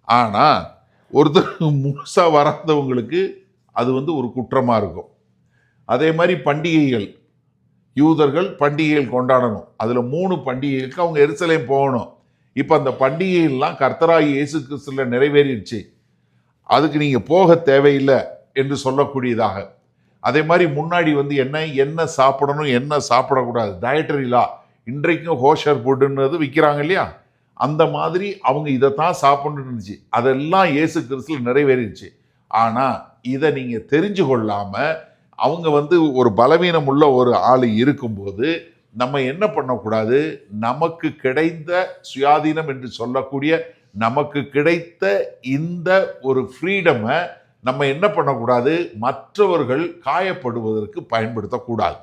ஆனால் ஒருத்தருக்கு முழுசாக வராதவங்களுக்கு அது ஒரு குற்றமாக இருக்கும். அதே மாதிரி பண்டிகைகள், யூதர்கள் பண்டிகைகள் கொண்டாடணும். அதில் 3 பண்டிகைகளுக்கு அவங்க எருசலேம் போகணும். இப்போ அந்த பண்டிகைகள்லாம் கர்த்தராகிய இயேசு கிறிஸ்துல நிறைவேறிடுச்சு, அதுக்கு நீங்கள் போக தேவையில்லை என்று சொல்லக்கூடியதாக. அதே மாதிரி முன்னாடி என்ன சாப்பிடணும் என்ன சாப்பிடக்கூடாது, டயட்டரி லா, இன்றைக்கும் ஹோஷர் ஃபுட்டுன்றது விற்கிறாங்க இல்லையா, அந்த மாதிரி அவங்க இதைத்தான் சாப்பிடணும்னு இருந்துச்சு. அதெல்லாம் இயேசு கிறிஸ்துல நிறைவேறிடுச்சு. ஆனால் இதை நீங்கள் தெரிஞ்சு கொள்ளாமல் அவங்க ஒரு பலவீனம் உள்ள ஒரு ஆள் இருக்கும்போது நம்ம என்ன பண்ணக்கூடாது, நமக்கு கிடைத்த சுயாதீனம் என்று சொல்லக்கூடிய நமக்கு கிடைத்த இந்த ஒரு ஃப்ரீடமை நம்ம என்ன பண்ணக்கூடாது, மற்றவர்கள் காயப்படுவதற்கு பயன்படுத்தக்கூடாது.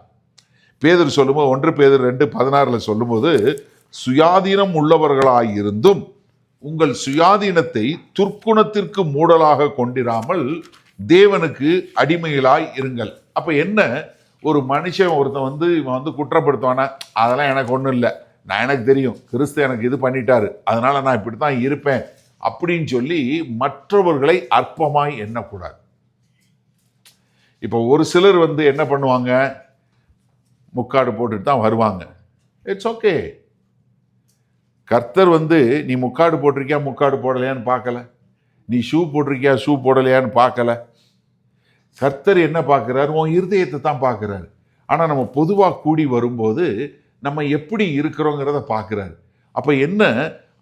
பேதுரு சொல்லும்போது 1 பேதுரு 2:16 சொல்லும்போது, சுயாதீனம் உள்ளவர்களாயிருந்தும் உங்கள் சுயாதீனத்தை துர்க்குணத்திற்கு மூடலாக கொண்டிராமல் தேவனுக்கு அடிமைகளாய் இருங்கள். அப்ப என்ன, ஒரு மனுஷன் ஒருத்தன் இவன் குற்றப்படுத்துவானா, அதெல்லாம் எனக்கு ஒன்றும் இல்லை, எனக்கு தெரியும் கிறிஸ்து எனக்கு இது பண்ணிட்டாரு, அதனால நான் இப்படித்தான் இருப்பேன் அப்படின்னு சொல்லி மற்றவர்களை அற்பமாய் எண்ணக்கூடாது. இப்போ ஒரு சிலர் என்ன பண்ணுவாங்க, முக்காடு போட்டுட்டு தான் வருவாங்க. It's okay. கர்த்தர் நீ முக்காடு போட்டிருக்கியா முக்காடு போடலையான்னு பார்க்கல, நீ ஷூ போட்டிருக்கியா ஷூ போடலையான்னு பார்க்கல. கர்த்தர் என்ன பார்க்குறாரு, உன் இருதயத்தை தான் பார்க்குறாரு. ஆனால் நம்ம பொதுவாக கூடி வரும்போது நம்ம எப்படி இருக்கிறோங்கிறத பார்க்குறாரு. அப்போ என்ன,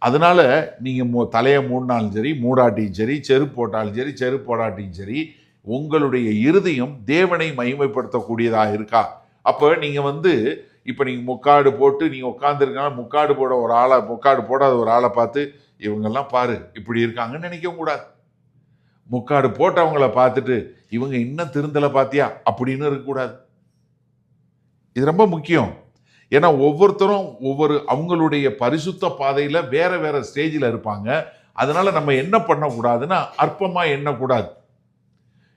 அதனால நீங்கள் தலையை மூடினாலும் சரி, மூடாட்டியும் சரி, செருப்பு போட்டாலும் சரி, செருப்பு போடாட்டியும் சரி, உங்களுடைய இருதயம் தேவனை மகிமைப்படுத்தக்கூடியதாக இருக்கா? அப்போ நீங்கள் இப்போ நீங்கள் முக்காடு போட்டு நீங்கள் உட்காந்துருக்கனால முக்காடு போடாத ஒரு ஆளை பார்த்து இவங்கெல்லாம் பாரு இப்படி இருக்காங்கன்னு நினைக்கவும் கூடாது. முக்காடு போட்டவங்களை பார்த்துட்டு இவங்க இன்னும் திருந்தலை பார்த்தியா அப்படின்னு இருக்கக்கூடாது. இது ரொம்ப முக்கியம். ஏன்னா ஒவ்வொருத்தரும் அவங்களுடைய பரிசுத்த பாதையில் வேற வேற ஸ்டேஜில் இருப்பாங்க. அதனால நம்ம என்ன பண்ணக்கூடாதுன்னா அற்பமாக எண்ணக்கூடாது.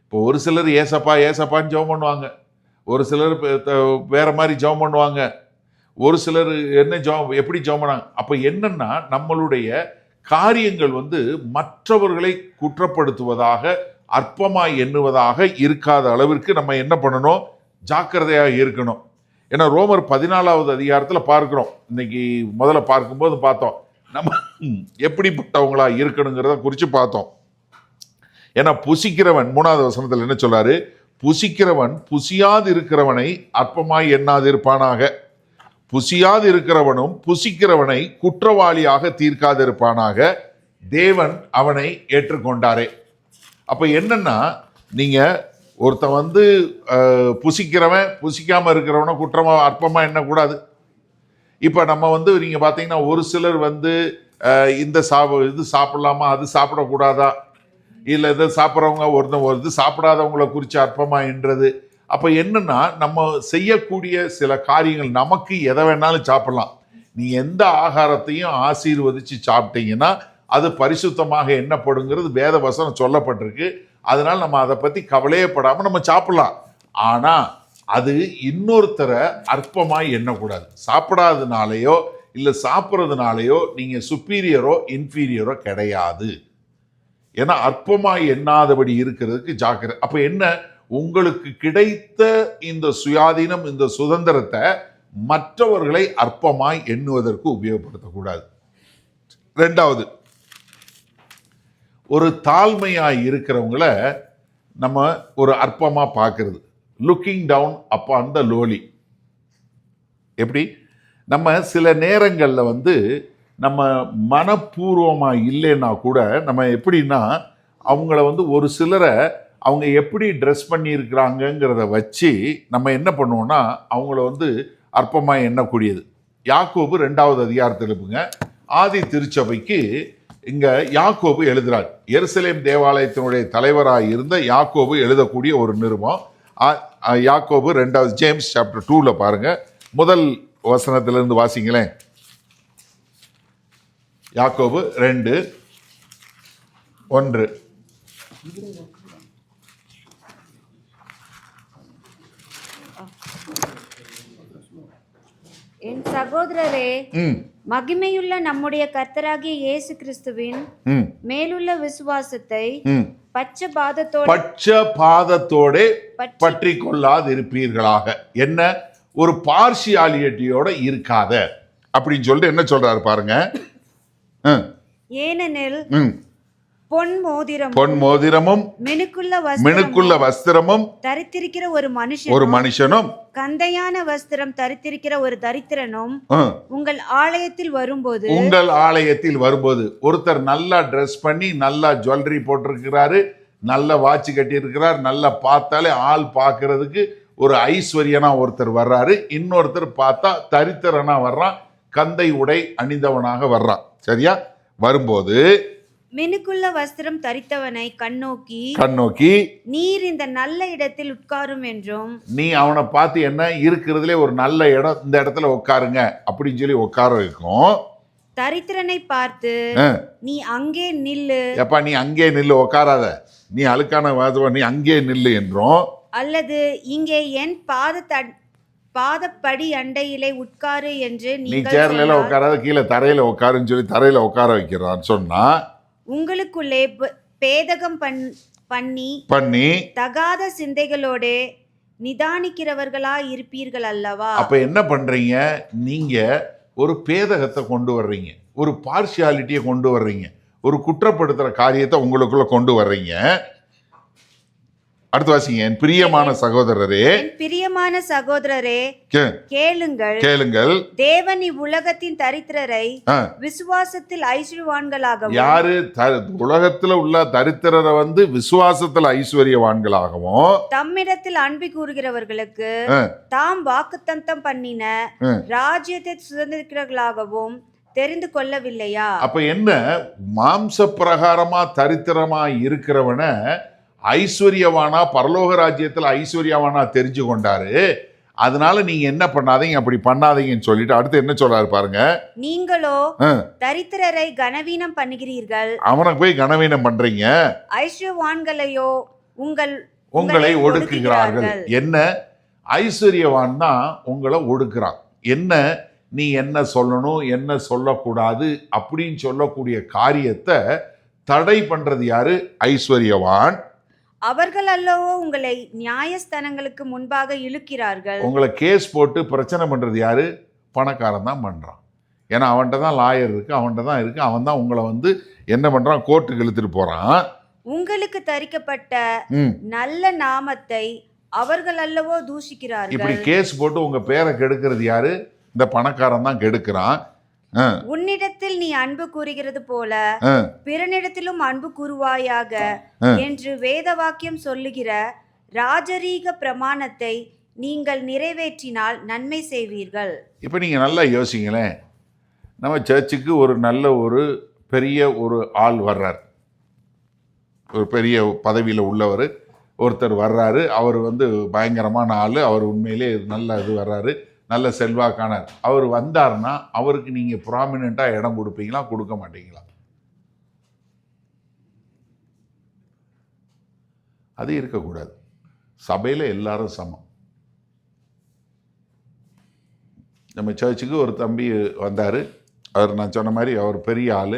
இப்போ ஒரு சிலர் ஏசப்பா ஏசப்பான்னு ஜெபம் பண்ணுவாங்க, ஒரு சிலர் வேற மாதிரி ஜெபம் பண்ணுவாங்க, ஒரு சிலர் எப்படி ஜெபம் பண்ணாங்க. அப்போ என்னன்னா நம்மளுடைய காரியங்கள் மற்றவர்களை குற்றப்படுத்துவதாக அற்பமாய் எண்ணுவதாக இருக்காத அளவிற்கு நம்ம என்ன பண்ணணும், ஜாக்கிரதையாக இருக்கணும். ஏன்னா ரோமர் 14வது அதிகாரத்தில் பார்க்கிறோம். இன்னைக்கு முதல்ல பார்க்கும்போது பார்த்தோம் நம்ம எப்படிப்பட்டவங்களா இருக்கணுங்கிறத குறித்து பார்த்தோம். ஏன்னா புசிக்கிறவன் 3வது வசனத்தில் என்ன சொல்றாரு, புசிக்கிறவன் புசியாது இருக்கிறவனை அற்பமாய் எண்ணாது இருப்பானாக, புசியாது இருக்கிறவனும் புசிக்கிறவனை குற்றவாளியாக தீர்க்காது இருப்பானாக, தேவன் அவனை ஏற்றுக்கொண்டாரே. அப்ப என்னன்னா, நீங்க ஒருத்தன் புசிக்கிறவன் புசிக்காம இருக்கிறவனை குற்றமா அற்பமா எண்ணக்கூடாது. இப்ப நம்ம நீங்க பாத்தீங்கன்னா ஒரு சிலர் இந்த இது சாப்பிடலாமா அது சாப்பிடக்கூடாதா, இல்லை இதை சாப்பிட்றவங்க ஒரு இது சாப்பிடாதவங்களை குறித்து அற்பமா என்றது. அப்போ என்னன்னா நம்ம செய்யக்கூடிய சில காரியங்கள், நமக்கு எதை வேணாலும் சாப்பிடலாம். நீ எந்த ஆகாரத்தையும் ஆசீர்வதிச்சு சாப்பிட்டீங்கன்னா அது பரிசுத்தமாக எண்ணப்படுங்கிறது வேத வசனம் சொல்லப்பட்டிருக்கு. அதனால நம்ம அதை பற்றி கவலையப்படாமல் நம்ம சாப்பிடலாம். ஆனால் அது இன்னொருத்தரை அற்பமாய் எண்ணக்கூடாது. சாப்பிடாதனாலேயோ இல்லை சாப்பிட்றதுனாலையோ நீங்கள் சுப்பீரியரோ இன்ஃபீரியரோ கிடையாது. ஏன்னா அற்பமாய் எண்ணாதபடி இருக்கிறதுக்கு ஜாக்கிரதை. அப்ப என்ன, உங்களுக்கு கிடைத்த இந்த சுயாதீனம், இந்த சுதந்திரத்தை மற்றவர்களை அற்பமாய் எண்ணுவதற்கு உபயோகப்படுத்தக்கூடாது. 2வது, ஒரு தாழ்மையாய் இருக்கிறவங்கள நம்ம ஒரு அற்பமா பார்க்கறது, looking down upon the lowly. எப்படி, நம்ம சில நேரங்களில் நம்ம மனப்பூர்வமாக இல்லைன்னா கூட நம்ம எப்படின்னா அவங்கள ஒரு சிலரை அவங்க எப்படி ட்ரெஸ் பண்ணியிருக்கிறாங்கங்கிறத வச்சு நம்ம என்ன பண்ணுவோம்னா அவங்கள அற்பமாக எண்ணக்கூடியது. யாக்கோபு 2வது அதிகாரத்தில் இருப்புங்க, ஆதி திருச்சபைக்கு இங்க யாக்கோபு எழுதுறார். எருசலேம் தேவாலயத்தினுடைய தலைவராக இருந்த யாக்கோபு எழுதக்கூடிய ஒரு நிருபம். யாக்கோபு 2வது ஜேம்ஸ் சாப்டர் 2ல பாருங்க, முதல் வசனத்திலிருந்து வாசிங்களேன். யாக்கோபு 2:1. என் சகோதரரே, மகிமையுள்ள நம்முடைய கர்த்தராகிய இயேசு கிறிஸ்துவின் மேலுள்ள விசுவாசத்தை பட்சபாதத்தோட பற்றி கொள்ளாதிருப்பீர்களாக. என்ன, ஒரு பார்ஷியாலிட்டியோட இருக்காத அப்படின்னு சொல்லிட்டு என்ன சொல்றாரு பாருங்க. ஏனெனில் பொன் மோதிரமும் மினுக்குள்ள வஸ்திரமும் தரித்திருக்கிற ஒரு மனுஷனும் கந்தையான வஸ்திரம் தரித்திருக்கிற ஒரு தரித்திரனும் உங்கள் ஆலயத்தில் வரும்போது ஒருத்தர் நல்லா ட்ரெஸ் பண்ணி நல்லா ஜுவல்லரி போட்டிருக்கிறாரு, நல்ல வாட்ச் கட்டி இருக்கிறார், நல்லா பார்த்தாலே ஆள் பார்க்கறதுக்கு ஒரு ஐஸ்வர்யனா ஒருத்தர் வர்றாரு, இன்னொருத்தர் பார்த்தா தரித்திரனா வர்றான், கந்தை உடை அணிந்தவனாக வர்றான். சரியா? வரும்போது மினுக்குள்ள வஸ்திரம் தரித்தவனை கண்ணோக்கி நீர் இந்த நல்ல இடத்தில் உட்காரும் என்றும், நீ அவனை பார்த்து என்ன இருக்கிறதுலே ஒரு நல்ல இடம், இந்த இடத்துல உட்காருங்க அப்படின்னு சொல்லி உட்கார இருக்கும். தரித்திரனை பார்த்து நீ அங்கே நில்லு, எப்பா நீ அங்கே நில்லு, உட்காராத, நீ அழுக்கான வாதுவ, நீ அங்கே நில்லு என்றும், அல்லது இங்கே என் பாதப்படி அண்டையிலே உட்காரு என்று நீ சேர்ல உட்காராத, கீழே தரையில உட்காருன்னு சொல்லி தரையில உட்கார வைக்கிறான்னு சொன்னா, உங்களுக்குள்ளே பேதகம் பண்ணி தகாத சிந்தைகளோட நிதானிக்கிறவர்களா இருப்பீர்கள் அல்லவா? அப்ப என்ன பண்றீங்க, நீங்க ஒரு பேதகத்தை கொண்டு வர்றீங்க, ஒரு பார்ஷியாலிட்டியை கொண்டு வர்றீங்க, ஒரு குற்றப்படுத்துற காரியத்தை உங்களுக்குள்ள கொண்டு வர்றீங்க. அடுத்து வாசிங்க. என் பிரியமான சகோதரரே கேளுங்கள், தேவன் இவ்வுலகத்தின் தரித்திரரை விசுவாசத்தில் ஐஸ்வர்யவான்களாகவும், யாரு உலகத்துல உள்ள தரித்திரரை விசுவாசத்துல ஐஸ்வர்யவான்களாகவும், தம்மிடத்தில் அன்பு கூறுகிறவர்களுக்கு தாம் வாக்குத்தத்தம் பண்ணின ராஜ்யத்தை சுதந்திரர்களாகவும் தெரிந்து கொள்ளவில்லையா? அப்ப என்ன, மாம்ச பிரகாரமா தரித்திரமா இருக்கிறவன ஐஸ்வர்யவானா பரலோக ராஜ்யத்துல ஐஸ்வர்யவானா தெரிஞ்சு கொண்டாரு. அதனால நீங்க என்ன பண்ணாதீங்க, அப்படி பண்ணாதீங்கன்னு சொல்லிட்டு அடுத்து என்ன சொல்றாரு பாருங்க. நீங்களோ தரித்திரரை கனவீனம் பண்ணுகிறீர்கள், அவனுக்கு போய் கனவீனம் பண்றீங்க, ஐஸ்வர்யவான்களையோ உங்களை ஒடுக்குகிறார்கள். என்ன, ஐஸ்வர்யவான் தான் உங்களை ஒடுக்குறான். என்ன, நீ என்ன சொல்லணும் என்ன சொல்லக்கூடாது அப்படின்னு சொல்லக்கூடிய காரியத்தை தடை பண்றது யாரு? ஐஸ்வர்யவான். அவர்கள் அல்லவோ உங்களை நியாயஸ்தானங்களுக்கு முன்பாக இழுக்கிறார்கள். உங்களை கேஸ் போட்டு பிரச்சனை பண்றது யாரு? பணக்காரன் தான் பண்றான். ஏன்னா அவன்கிட்ட தான் லாயர் இருக்கு, அவன்கிட்ட தான் இருக்கு, அவன் தான் உங்களை என்ன பண்றான், கோர்ட்டுக்கு இழுத்துட்டு போறான். உங்களுக்கு தரிக்கப்பட்ட நல்ல நாமத்தை அவர்கள் அல்லவோ தூஷிக்கிறார்கள். இப்படி கேஸ் போட்டு உங்க பேரை கெடுக்கிறது யாரு? இந்த பணக்காரன் தான் கெடுக்கிறான். உன்னிடத்தில் நீ அன்பு கூறுகிறது போல பிறனிடத்திலும் அன்பு கூறுவாயாக என்று வேத வாக்கியம் சொல்லுகிற ராஜரீக பிரமாணத்தை நீங்கள் நிறைவேற்றினால் நன்மை செய்வீர்கள். இப்ப நீங்க நல்லா யோசிங்களேன். நம்ம சர்ச்சுக்கு ஒரு நல்ல ஒரு பெரிய ஒரு ஆள் வர்றார், ஒரு பெரிய பதவியில் உள்ளவர் ஒருத்தர் வர்றாரு. அவர் பயங்கரமான ஆள், அவர் உண்மையிலே நல்ல இது வர்றாரு, நல்ல செல்வாக்கானார். அவர் வந்தார்னா அவருக்கு நீங்க ப்ராமினெண்ட்டாக இடம் கொடுப்பீங்களா, கொடுக்க மாட்டீங்களா? அது இருக்கக்கூடாது. சபையில் எல்லாரும் சமம். நம்ம சர்ச்சுக்கு ஒரு தம்பி வந்தார். அவர் நான் சொன்ன மாதிரி அவர் பெரிய ஆள்,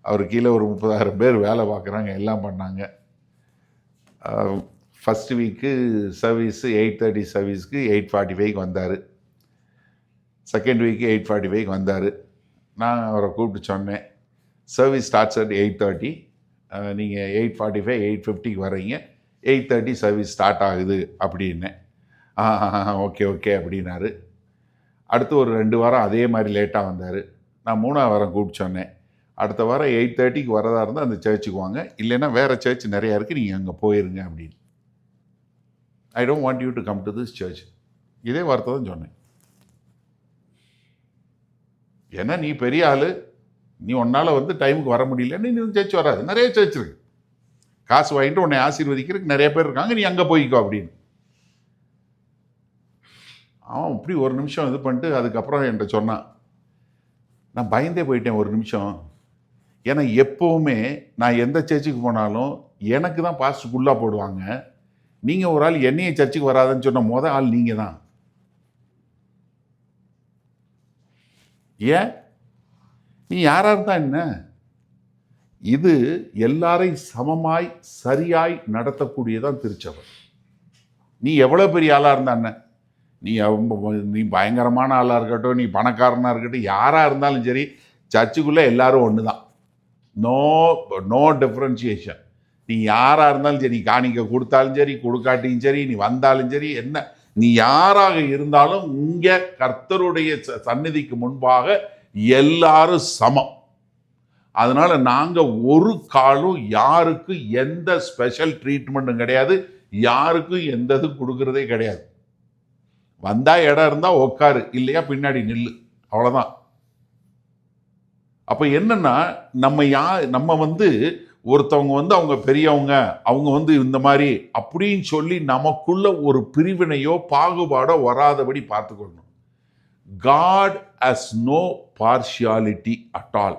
அவர் கீழே ஒரு 30,000 பேர் வேலை பார்க்குறாங்க, எல்லாம் பண்ணாங்க. ஃபஸ்ட்டு வீக்கு சர்வீஸு 8:30 சர்வீஸ்க்கு 8:45 வந்தார். செகண்ட் வீக்கு 8:45 வந்தார். நான் அவரை கூப்பிட்டு சொன்னேன், சர்வீஸ் ஸ்டார்ட்ஸ் அட் 8:30, நீங்கள் 8:45 8:50 வர்றீங்க, 8:30 சர்வீஸ் ஸ்டார்ட் ஆகுது அப்படின்னேன். ஓகே அப்படின்னாரு. அடுத்து ஒரு 2 வாரம் அதே மாதிரி லேட்டாக வந்தார். நான் 3ஆவது வாரம் கூப்பிட்டு சொன்னேன், அடுத்த வாரம் 8:30 வரதா இருந்தால் அந்த சர்ச்சுக்கு வாங்க, இல்லைன்னா வேறு சர்ச் நிறையா இருக்குது, நீங்கள் அங்கே போயிருங்க அப்படின்னு. I don't want you to come to this search. இதே வார்த்தை தான் சொன்னேன். ஏன்னா நீ பெரிய ஆள், நீ உன்னால் வந்து டைமுக்கு வர முடியலன்னு நீ சர்ச் வராது. நிறைய சர்ச் இருக்கு, காசு வாங்கிட்டு உன்னை ஆசீர்வதிக்கிறதுக்கு நிறைய பேர் இருக்காங்க, நீ அங்கே போய்க்கோ அப்படின்னு. அவன் இப்படி ஒரு நிமிஷம் இது பண்ணிட்டு அதுக்கப்புறம் என்கிட்ட சொன்னான், நான் பயந்தே போயிட்டேன் ஒரு நிமிஷம். ஏன்னா எப்போவுமே நான் எந்த சர்ச்சுக்கு போனாலும் எனக்கு தான் பாஸ்டர் ஃபுல்லாக போடுவாங்க. நீங்கள் ஒரு ஆள் என்னைய சர்ச்சுக்கு வராதுன்னு சொன்ன ஆள் நீங்கள் தான். ஏன்? நீ யாராக இருந்தா என்ன? இது எல்லாரையும் சமமாய் சரியாய் நடத்தக்கூடியதான் திருச்சபை. நீ எவ்வளோ பெரிய ஆளாக இருந்தா என்ன? நீ பயங்கரமான ஆளாக இருக்கட்டும், நீ பணக்காரனாக இருக்கட்டும், யாராக இருந்தாலும் சரி, சர்ச்சுக்குள்ளே எல்லாரும் ஒன்று தான். No differentiation. நீ யாராக இருந்தாலும் சரி, காணிக்க கொடுத்தாலும் சரி, கொடுக்காட்டியும் சரி, நீ வந்தாலும் சரி, என்ன நீ யாராக இருந்தாலும் இங்கே கர்த்தருடைய சந்நிதிக்கு முன்பாக எல்லாரும் சமம். அதனால நாங்கள் ஒரு காலும் யாருக்கு எந்த ஸ்பெஷல் ட்ரீட்மெண்ட்டும் கிடையாது, யாருக்கும் எந்த இது கொடுக்கறதே கிடையாது. வந்தா இடம் இருந்தா உட்காரு, இல்லையா பின்னாடி நில்லு, அவ்வளோதான். அப்போ என்னன்னா நம்ம வந்து ஒருத்தவங்க வந்து அவங்க பெரியவங்க, அவங்க வந்து இந்த மாதிரி அப்படின்னு சொல்லி நமக்குள்ள ஒரு பிரிவினையோ பாகுபாடோ வராதபடி பார்த்துக்கொள்ளணும். God has no partiality at all.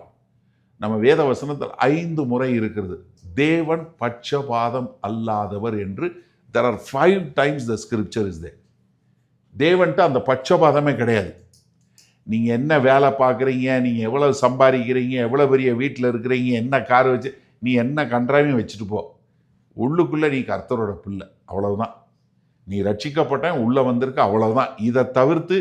நம்ம வேத வசனத்தில் 5 முறை இருக்கிறது, தேவன் பட்சபாதம் அல்லாதவர் என்று. there are 5 times the scripture is there. தேவன்ட்டு அந்த பட்சபாதமே கிடையாது. நீங்கள் என்ன வேலை பார்க்குறீங்க, நீங்கள் எவ்வளோ சம்பாதிக்கிறீங்க, எவ்வளோ பெரிய வீட்டில் இருக்கிறீங்க, என்ன கார் வச்சு, நீ என்ன கன்றாவையும் வச்சுட்டு போ, உள்ளுக்குள்ளே நீ கர்த்தரோட பிள்ளை, அவ்வளவுதான். நீ ரட்சிக்கப்பட்ட உள்ளே வந்திருக்க, அவ்வளவுதான். இதை தவிர்த்து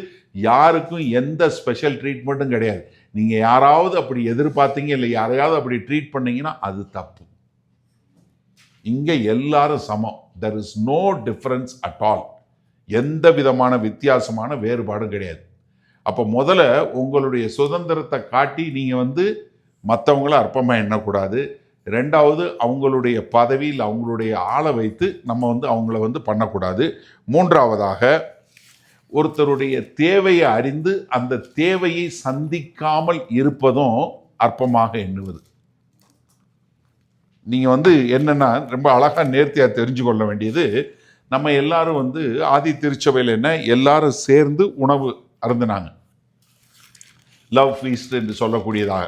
யாருக்கும் எந்த ஸ்பெஷல் ட்ரீட்மெண்ட்டும் கிடையாது. நீங்கள் யாராவது அப்படி எதிர்பார்த்தீங்க, இல்லை யாரையாவது அப்படி ட்ரீட் பண்ணீங்கன்னா அது தப்பு. இங்கே எல்லாரும் சமம். there is no difference at all. எந்த விதமான வித்தியாசமான வேறுபாடும் கிடையாது. அப்போ முதல்ல உங்களுடைய சுதந்திரத்தை காட்டி நீங்கள் வந்து மற்றவங்கள அற்பமாக எண்ணக்கூடாது. ரெண்டாவது, அவங்களுடைய பதவியில் அவங்களுடைய ஆளை வைத்து நம்ம வந்து அவங்கள வந்து பண்ணக்கூடாது. மூன்றாவதாக, ஒருத்தருடைய தேவையை அறிந்து அந்த தேவையை சந்திக்காமல் இருப்பதும் அற்பமாக எண்ணுவது. நீங்கள் வந்து என்னென்னா ரொம்ப அழகாக நேர்த்தியாக தெரிஞ்சு கொள்ள வேண்டியது, நம்ம எல்லாரும் வந்து ஆதி திருச்சபையில் என்ன எல்லாரும் சேர்ந்து உணவு அருந்தினாங்க, லவ் ஃபீஸ்ட் என்று சொல்லக்கூடியதாக.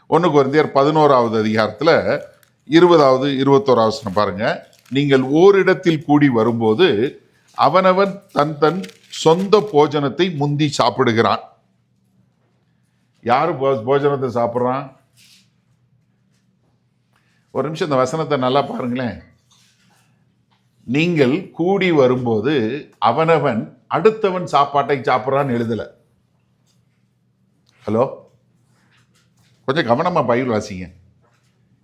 1 கொரிந்தியர் 11வது அதிகாரத்தில் 20வது 21வது பாருங்க. நீங்கள் ஓரிடத்தில் கூடி வரும்போது அவனவன் தன் சொந்த போஜனத்தை முந்தி சாப்பிடுகிறான். யாரு போஜனத்தை சாப்பிட்றான்? ஒரு நிமிஷம் இந்த வசனத்தை நல்லா பாருங்களேன். நீங்கள் கூடி வரும்போது அவனவன் அடுத்தவன் சாப்பாட்டை சாப்பிட்றான்னு எழுதல. ஹலோ, கொஞ்சம் கவனமாக பைபிள் வாசிங்க.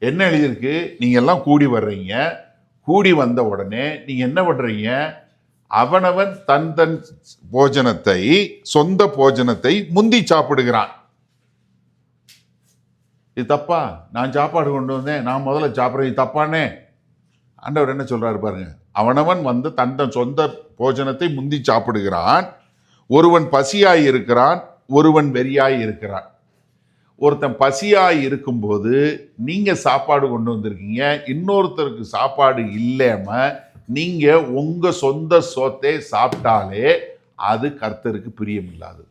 என்ன எழுதியிருக்கு? நீங்கள் எல்லாம் கூடி வர்றீங்க, கூடி வந்த உடனே நீங்கள் என்ன பண்ணுறீங்க? அவனவன் தன் போஜனத்தை, சொந்த போஜனத்தை முந்தி சாப்பிடுகிறான். இது தப்பா? நான் சாப்பாடு கொண்டு வந்தேன், நான் முதல்ல சாப்பிட்றேன், இது தப்பானே? ஆண்டவர் என்ன சொல்றாரு பாருங்க. அவனவன் வந்து தன் சொந்த போஜனத்தை முந்தி சாப்பிடுகிறான். ஒருவன் பசியாய் இருக்கிறான், ஒருவன் வெறியாய் இருக்கிறான். ஒருத்தன் பசியாய் இருக்கும்போது நீங்க சாப்பாடு கொண்டு வந்திருக்கீங்க, இன்னொருத்தருக்கு சாப்பாடு இல்லாம நீங்க உங்க சொந்த சோத்தை சாப்பிட்டாலே அது கர்த்தருக்கு பிரியமில்லாது.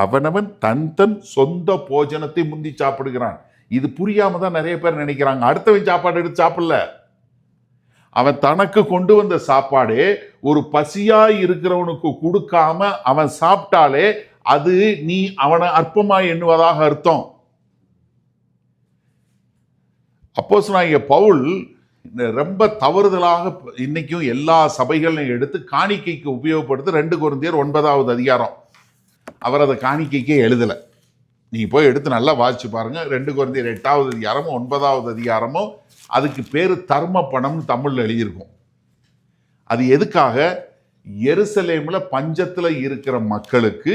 அவனவன் தன் சொந்த போஜனத்தை முந்தி சாப்பிடுகிறான். இது புரியாம தான் நிறைய பேர் நினைக்கிறாங்க, அடுத்தவன் சாப்பாடு எடுத்து சாப்பிடல, அவன் தனக்கு கொண்டு வந்த சாப்பாடு ஒரு பசியாய் இருக்கிறவனுக்கு கொடுக்காம அவன் சாப்பிட்டாலே அது நீ அவனை அற்பமாய் எண்ணுவதாக அர்த்தம். அப்போஸ்தலனாகிய பவுல் ரொம்ப தவறுதலாக இன்னைக்கும் எல்லா சபைகளையும் எடுத்து காணிக்கைக்கு உபயோகப்படுத்த 2 கொரிந்தியர் 9வது அதிகாரம். அவர் அதை காணிக்கைக்கே எழுதலை. நீங்கள் போய் எடுத்து நல்லா வாசிச்சு பாருங்க. 2 கொரிந்தியர் 8வது அதிகாரமும் 9வது அதிகாரமும் அதுக்கு பேர் தர்ம பணம்னு தமிழில் எழுதியிருக்கும். அது எதுக்காக? எருசலேமில் பஞ்சத்தில் இருக்கிற மக்களுக்கு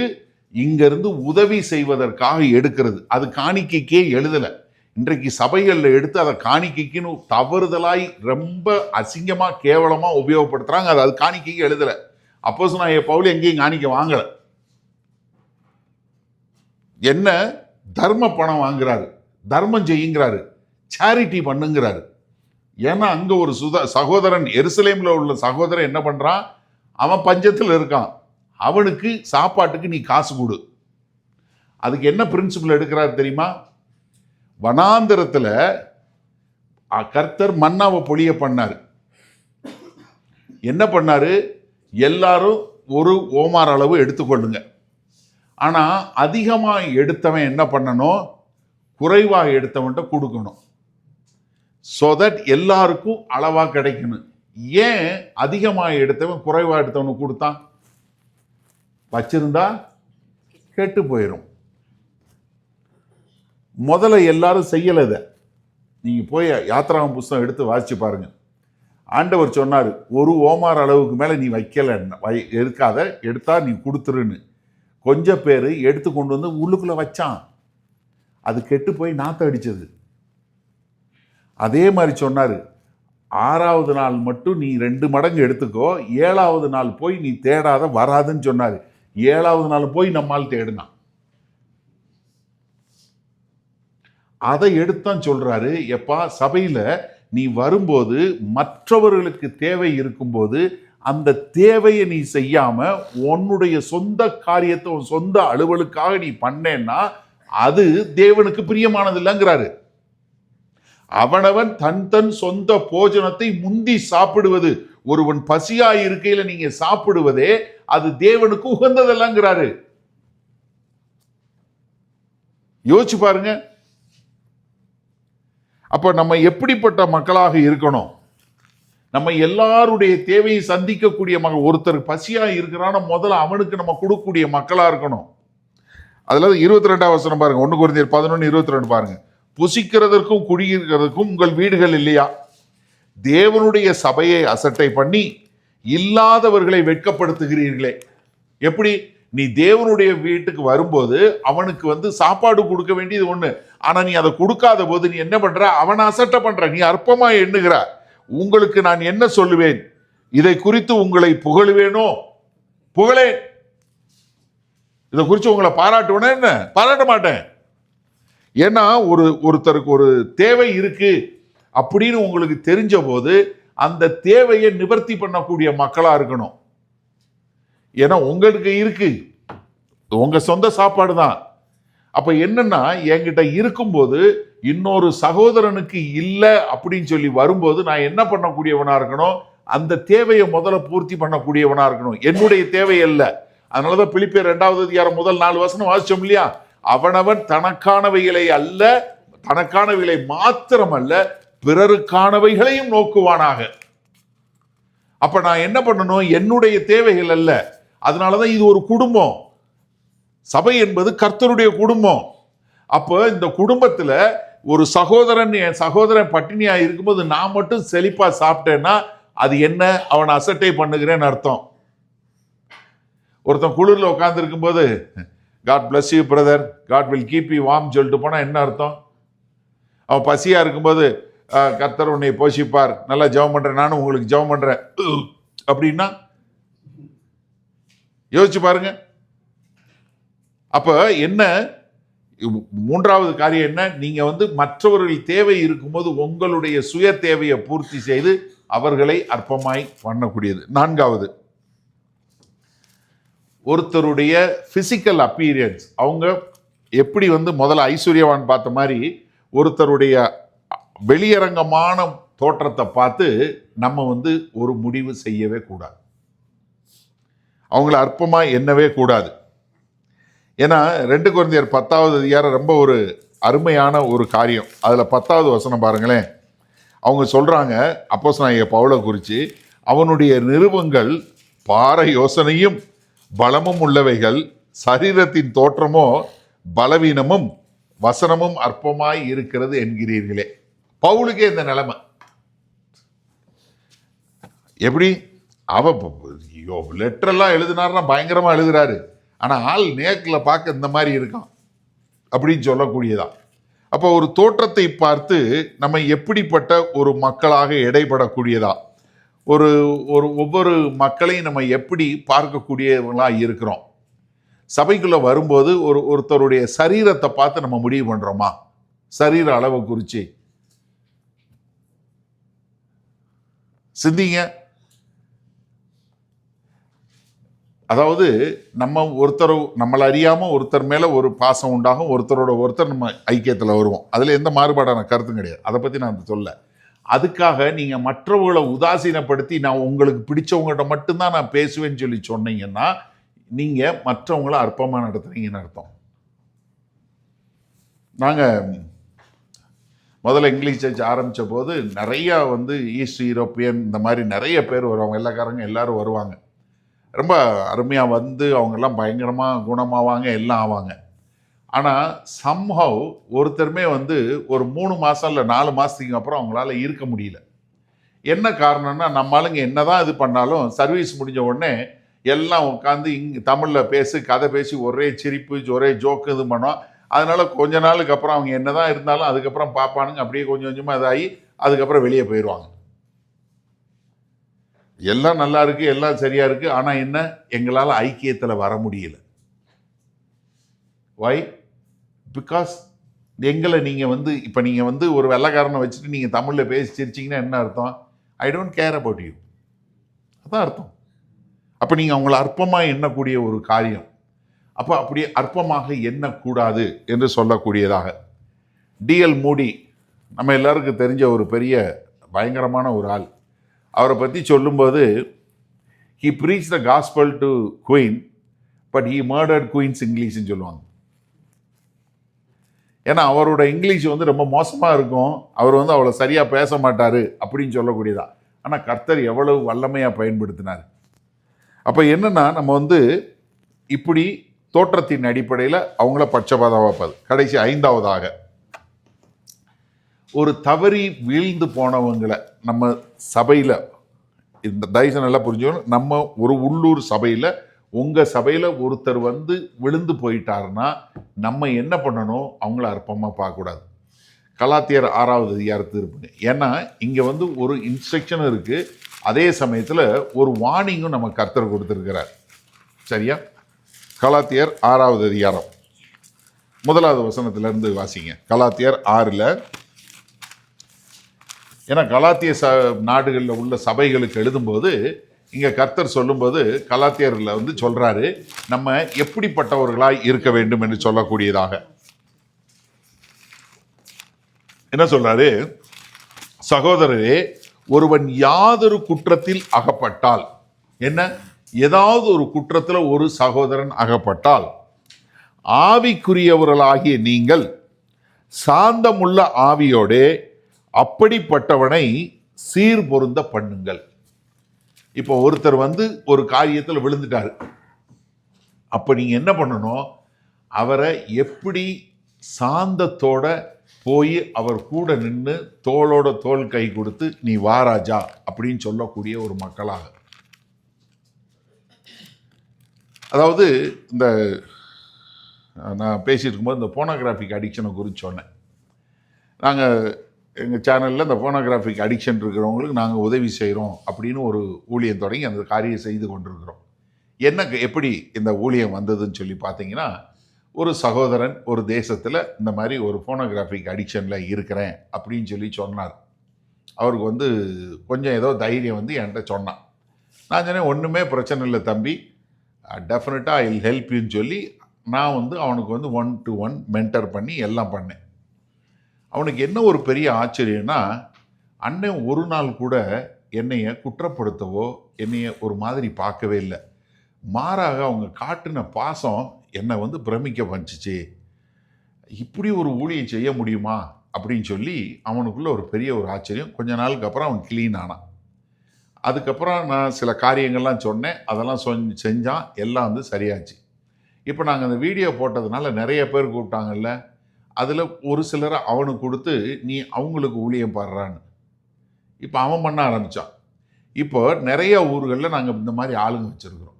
இங்கிருந்து உதவி செய்வதற்காக எடுக்கிறது. அது காணிக்கைக்கே எழுதலை. இன்றைக்கு சபைகளில் எடுத்து அதை காணிக்கைக்குன்னு தவறுதலாய் ரொம்ப அசிங்கமாக கேவலமாக உபயோகப்படுத்துகிறாங்க. அது காணிக்கைக்கு எழுதலை. அப்போஸ்தலனாகிய பவுல் எங்கேயும் காணிக்கை வாங்கலை. என்ன தர்ம பணம் வாங்குறாரு, தர்மம் செய்யுங்கிறாரு, சேரிட்டி பண்ணுங்கிறாரு. ஏன்னா அங்க ஒரு சகோதரன், எருசலேம்ல உள்ள சகோதரன் என்ன பண்றான், அவன் பஞ்சத்தில் இருக்கான், அவனுக்கு சாப்பாட்டுக்கு நீ காசு கொடு. அதுக்கு என்ன பிரின்சிபல் எடுக்கிறாரு தெரியுமா? வனாந்திரத்துல கர்த்தர் மன்னாவை பொழிய பண்ணாரு. என்ன பண்ணாரு? எல்லாரும் ஒரு ஓமார் அளவு எடுத்துக்கொள்ளுங்க. ஆனா அதிகமா எடுத்தவன் என்ன பண்ணணும்? குறைவா எடுத்தவன்ட்ட கொடுக்கணும். so that எல்லாருக்கும் அளவா கிடைக்கணும். ஏன் அதிகமா எடுத்தவன் குறைவா எடுத்தவனுக்கு கொடுத்தான்? வச்சிருந்தா கெட்டு போயிடும். முதல்ல எல்லாரும் செய்யல. இதை நீங்க போய் யாத்திராகம் புஸ்தகம் எடுத்து வாசிச்சு பாருங்க. ஆண்டவர் சொன்னாரு, ஒரு ஓமார் அளவுக்கு மேல நீ வைக்கல, எடுக்காத, எடுத்தா நீ கொடுத்துருன்னு. கொஞ்சம் பேர் எடுத்து கொண்டு வந்து உள்ளுக்குள்ள வச்சான், அது கெட்டு போய் நாத்த அடிச்சது. அதே மாதிரி சொன்னாரு, 6வது நாள் மட்டும் நீ 2 மடங்கு எடுத்துக்கோ, 7வது நாள் போய் நீ தேடாத வராதுன்னு சொன்னாரு. 7வது நாள் போய் நம்மால் தேடினான். அதை எடுத்தான் சொல்றாரு, எப்பா சபையில நீ வரும்போது மற்றவர்களுக்கு தேவை இருக்கும்போது அந்த தேவையை நீ செய்யாம உன்னுடைய சொந்த காரியத்தை உன் சொந்த அலுவலுக்காக நீ பண்ணேன்னா அது தேவனுக்கு பிரியமானது இல்லைங்கிறாரு. அவனவன் தன் தன் சொந்த போஜனத்தை முந்தி சாப்பிடுவது, ஒருவன் பசியா இருக்கையில நீங்க சாப்பிடுவதே அது தேவனுக்கு உகந்ததல்லங்கிறாரு. யோசிச்சு பாருங்க. அப்ப நம்ம எப்படிப்பட்ட மக்களாக இருக்கணும்? நம்ம எல்லாருடைய தேவையை சந்திக்கக்கூடிய மக்கள். ஒருத்தர் பசியா இருக்கிறான முதல்ல அவனுக்கு நம்ம கொடுக்கக்கூடிய மக்களா இருக்கணும். அதுல 22வது வசனம் பாருங்க, 1 கொரிந்தியர் 11:22 பாருங்க. புசிக்கிறதற்கும் குடியிருக்கிறதுக்கும் உங்கள் வீடுகள் இல்லையா? தேவனுடைய சபையை அசட்டை பண்ணி இல்லாதவர்களை வெட்கப்படுத்துகிறீர்களே. எப்படி? நீ தேவனுடைய வீட்டுக்கு வரும்போது அவனுக்கு சாப்பாடு கொடுக்க வேண்டியது ஒண்ணு, ஆனா நீ அதை கொடுக்காத போது நீ என்ன பண்ற? அவனை அசட்டை பண்ற, நீ அற்பமா எண்ணுகிற. உங்களுக்கு நான் என்ன சொல்லுவேன்? இதை குறித்து உங்களை புகழுவேனோ? புகழேன். இதை குறித்து உங்களை பாராட்டுவேனா? என்ன பாராட்ட மாட்டேன். ஏன்னா ஒருத்தருக்கு ஒரு தேவை இருக்கு அப்படின்னு உங்களுக்கு தெரிஞ்ச போது அந்த தேவையை நிவர்த்தி பண்ணக்கூடிய மக்களா இருக்கணும். ஏன்னா உங்களுக்கு இருக்கு, உங்க சொந்த சாப்பாடு தான். அப்ப என்னன்னா, என்கிட்ட இருக்கும்போது இன்னொரு சகோதரனுக்கு இல்லை அப்படின்னு சொல்லி வரும்போது நான் என்ன பண்ணக்கூடியவனா இருக்கணும்? அந்த தேவையை முதல்ல பூர்த்தி பண்ணக்கூடியவனா இருக்கணும், என்னுடைய தேவை அல்ல. அதனாலதான் பிலிப்பியர் 2வது அதிகாரம் முதல் 4 வசனம் வாசிச்சோம் இல்லையா? அவனவன் தனக்கானவைகளை அல்ல, தனக்கானவைகளை மாத்திரமல்ல பிறருக்கானவைகளையும் நோக்குவானாக. அப்ப நான் என்ன பண்ணணும்? என்னுடைய தேவைகள் அல்ல. அதனாலதான் இது ஒரு குடும்பம். சபை என்பது கர்த்தருடைய குடும்பம். அப்ப இந்த குடும்பத்துல ஒரு சகோதரன், என் சகோதரன் பட்டினியா இருக்கும்போது நான் மட்டும் செழிப்பா சாப்பிட்டேன்னா அது என்ன? அவன் அசட்டை பண்ணுகிறேன்னு அர்த்தம். ஒருத்தன் குளிர்ல உட்கார்ந்து இருக்கும்போது God bless you brother, God will keep you warm சொல்லிட்டு போனா என்ன அர்த்தம்? அவன் பசியா இருக்கும்போது கர்த்தர் உன்னை போஷிப்பார், நல்லா ஜெபம் பண்றேன், நானும் உங்களுக்கு ஜெபம் பண்றேன் அப்படின்னா யோசிச்சு பாருங்க. அப்ப என்ன? 3வது காரியம் என்ன? நீங்க மற்றவர்கள் தேவை இருக்கும்போது உங்களுடைய சுய தேவையை பூர்த்தி செய்து அவர்களை அற்பமாய் பண்ணக்கூடியது. 4வது, ஒருத்தருடைய பிசிக்கல் அப்பீரியன்ஸ். அவங்க எப்படி முதல்ல ஐஸ்வர்யவான் பார்த்த மாதிரி ஒருத்தருடைய வெளியரங்கமான தோற்றத்தை பார்த்து நம்ம ஒரு முடிவு செய்யவே கூடாது, அவங்கள அற்பமா எண்ணவே கூடாது. ஏன்னா 2 கொரிந்தியர் 10வது அதிகாரம் ரொம்ப ஒரு அருமையான ஒரு காரியம். அதுல 10வது வசனம் பாருங்களேன். அவங்க சொல்றாங்க, அப்போஸ்தலனாகிய பவுலை குறித்து, அவனுடைய நிருபங்கள் பார யோசனையும் பலமும் உள்ளவைகள், சரீரத்தின் தோற்றமோ பலவீனமும் வசனமும் அற்பமாய் இருக்கிறது என்கிறீர்களே. பவுலுக்கே இந்த நிலைமை. எப்படி? லெட்டரெல்லாம் எழுதினார்னா பயங்கரமா எழுதுறாரு, ஆனா ஆள் நேக்கில் பார்க்க இந்த மாதிரி இருக்கான் அப்படின்னு சொல்லக்கூடியதா. அப்போ ஒரு தோற்றத்தை பார்த்து நம்ம எப்படிப்பட்ட ஒரு மக்களாக எடைபடக்கூடியதா, ஒவ்வொரு மக்களையும் நம்ம எப்படி பார்க்கக்கூடியவங்களா இருக்கிறோம். சபைக்குள்ளே வரும்போது ஒருத்தருடைய சரீரத்தை பார்த்து நம்ம முடிவு பண்ணுறோமா? சரீர அளவை குறித்து சிந்திங்க. அதாவது நம்மளை அறியாமல் ஒருத்தர் மேலே ஒரு பாசம் உண்டாகும், ஒருத்தர் நம்ம ஐக்கியத்தில் வருவோம். அதில் எந்த மாறுபாடான கருத்தும் கிடையாது. அதை பற்றி நான் சொல்ல. அதுக்காக நீங்கள் மற்றவர்களை உதாசீனப்படுத்தி நான் உங்களுக்கு பிடிச்சவங்ககிட்ட மட்டும்தான் நான் பேசுவேன்னு சொல்லி சொன்னீங்கன்னா நீங்கள் மற்றவங்கள அற்பமாக நடத்துறீங்கன்னு அர்த்தம். நாங்கள் முதல்ல இங்கிலீஷ் சர்ச் ஆரம்பித்த போது நிறையா ஈஸ்ட் யூரோப்பியன் இந்த மாதிரி நிறைய பேர் வருவாங்க, வெள்ளைக்காரங்க எல்லாரும் வருவாங்க. ரொம்ப அருமையாக அவங்கெல்லாம் பயங்கரமாக குணமாவாங்க, எல்லாம் ஆவாங்க. ஆனால் சம்ஹவ் ஒருத்தருமே ஒரு 3 மாதம் இல்லை 4 மாதத்துக்கு அப்புறம் அவங்களால இருக்க முடியல. என்ன காரணம்னா, நம்ம ஆளுங்க என்ன தான் இது பண்ணாலும் சர்வீஸ் முடிஞ்ச உடனே எல்லாம் உட்காந்து இங்கே தமிழில் கதை பேசி ஒரே சிரிப்பு, ஒரே ஜோக்கு இது பண்ணோம். அதனால கொஞ்ச நாளுக்கு அப்புறம் அவங்க என்ன தான் இருந்தாலும் அதுக்கப்புறம் பார்ப்பானுங்க, அப்படியே கொஞ்சம் கொஞ்சமாக இதாகி அதுக்கப்புறம் வெளியே போயிடுவாங்க. எல்லாம் நல்லா இருக்கு, எல்லாம் சரியா இருக்கு, ஆனால் என்ன, எங்களால் ஐக்கியத்தில் வர முடியல. வை? பிகாஸ் எங்களை நீங்கள் இப்போ நீங்கள் ஒரு வெள்ளைக்காரனை வச்சுட்டு நீங்கள் தமிழில் பேசி சிரிச்சிங்கன்னா என்ன அர்த்தம்? I don't care about you, அதான் அர்த்தம். அப்போ நீங்கள் அவங்கள அற்பமாக எண்ணக்கூடிய ஒரு காரியம். அப்போ அப்படியே அற்பமாக எண்ணக்கூடாது என்று சொல்லக்கூடியதாக டிஎல் மூடி, நம்ம எல்லாருக்கும் தெரிஞ்ச ஒரு பெரிய பயங்கரமான ஒரு ஆள். அவரை பற்றி சொல்லும்போது, he preached the gospel to queen but he murdered queen's இங்கிலீஷ்னு சொல்லுவாங்க. ஏன்னா அவரோட இங்கிலீஷ் ரொம்ப மோசமாக இருக்கும், அவர் அவ்வளோ சரியாக பேச மாட்டார் அப்படின்னு சொல்லக்கூடியதா. ஆனால் கர்த்தர் எவ்வளவு வல்லமையாக பயன்படுத்தினார். அப்போ என்னென்னா, நம்ம இப்படி தோற்றத்தின் அடிப்படையில் அவங்கள பட்சபாதம் வைப்பது. கடைசி 5வதாக, ஒரு தவறி வீழ்ந்து போனவங்களை நம்ம சபையில், இந்த தயவுசெய்து நல்லா புரிஞ்சுக்கணும், நம்ம ஒரு உள்ளூர் சபையில், உங்கள் சபையில் ஒருத்தர் விழுந்து போயிட்டாருன்னா நம்ம என்ன பண்ணணும்? அவங்கள அற்பமாக பார்க்கக்கூடாது. கலாத்தியர் 6வது அதிகாரத்து இருப்புங்க. ஏன்னா இங்கே ஒரு இன்ஸ்ட்ரக்ஷன் இருக்குது, அதே சமயத்தில் ஒரு வார்னிங்கும் நம்ம கர்த்தர் கொடுத்துருக்கிறார். சரியா? கலாத்தியர் 6வது அதிகாரம் 1வது வசனத்திலிருந்து வாசிங்க. கலாத்தியர் 6ல், ஏன்னா கலாத்திய நாடுகளில் உள்ள சபைகளுக்கு எழுதும்போது இங்கே கர்த்தர் சொல்லும்போது கலாத்தியரில் சொல்கிறாரு நம்ம எப்படிப்பட்டவர்களாய் இருக்க வேண்டும் என்று சொல்லக்கூடியதாக. என்ன சொல்றாரு? சகோதரரே, ஒருவன் யாதொரு குற்றத்தில் அகப்பட்டால், என்ன, ஏதாவது ஒரு குற்றத்தில் ஒரு சகோதரன் அகப்பட்டால், ஆவிக்குரியவர்களாகிய நீங்கள் சாந்தமுள்ள ஆவியோடே அப்படிப்பட்டவனை சீர்பொருந்த பண்ணுங்கள். இப்போ ஒருத்தர் ஒரு காரியத்தில் விழுந்துட்டாரு, அப்போ நீங்க என்ன பண்ணணும்? அவரை எப்படி சாந்தத்தோட போய் அவர் கூட நின்று தோளோட தோள் கை கொடுத்து நீ வாராஜா அப்படின்னு சொல்லக்கூடிய ஒரு மக்களாக. அதாவது இந்த நான் பேசிட்டு இருக்கும்போது இந்த போனோகிராஃபிக் அடிக்ஷனை குறித்து சொன்னேன். நாங்கள் எங்கள் சேனலில் இந்த போனோகிராஃபிக் அடிக்ஷன் இருக்கிறவங்களுக்கு நாங்கள் உதவி செய்கிறோம் அப்படின்னு ஒரு ஊழியம் தொடங்கி அந்த காரியம் செய்து கொண்டிருக்கிறோம். எப்படி இந்த ஊழியம் வந்ததுன்னு சொல்லி பார்த்தீங்கன்னா, ஒரு சகோதரன் ஒரு தேசத்தில் இந்த மாதிரி ஒரு போனோகிராஃபிக் அடிக்ஷனில் இருக்கிறேன் அப்படின்னு சொல்லி சொன்னார். அவருக்கு கொஞ்சம் ஏதோ தைரியம் என்கிட்ட சொன்னான். நான் சொன்னேன், ஒன்றுமே பிரச்சனை இல்லை தம்பி, டெஃபினட்டாக ஐ வில் ஹெல்ப் யூன்னு சொல்லி நான் அவனுக்கு 1-to-1 மென்டர் பண்ணி எல்லாம் பண்ணேன். அவனுக்கு என்ன ஒரு பெரிய ஆச்சரியம்னா, அண்ணன் ஒரு நாள் கூட என்னைய குற்றப்படுத்தவோ என்னைய ஒரு மாதிரி பார்க்கவே இல்லை. மாறாக அவங்க காட்டின பாசம் என்னை பிரமிக்க பண்ணிச்சு. இப்படி ஒரு ஊழியம் செய்ய முடியுமா அப்படின்னு சொல்லி அவனுக்குள்ள ஒரு பெரிய ஒரு ஆச்சரியம். கொஞ்ச நாளுக்கு அப்புறம் அவன் க்ளீன் ஆனான். அதுக்கப்புறம் நான் சில காரியங்கள்லாம் சொன்னேன், அதெல்லாம் செஞ்சான், எல்லாம் சரியாச்சு. இப்போ நாங்கள் அந்த வீடியோ போட்டதுனால நிறைய பேர் கூப்பிட்டாங்கல்ல, அதில் ஒரு சிலரை அவனுக்கு கொடுத்து நீ அவங்களுக்கு ஊழியம் பாடுறான்னு இப்போ அவன் பண்ண ஆரம்பித்தான். இப்போ நிறைய ஊர்களில் நாங்கள் இந்த மாதிரி ஆளுங்க வச்சுருக்கிறோம்.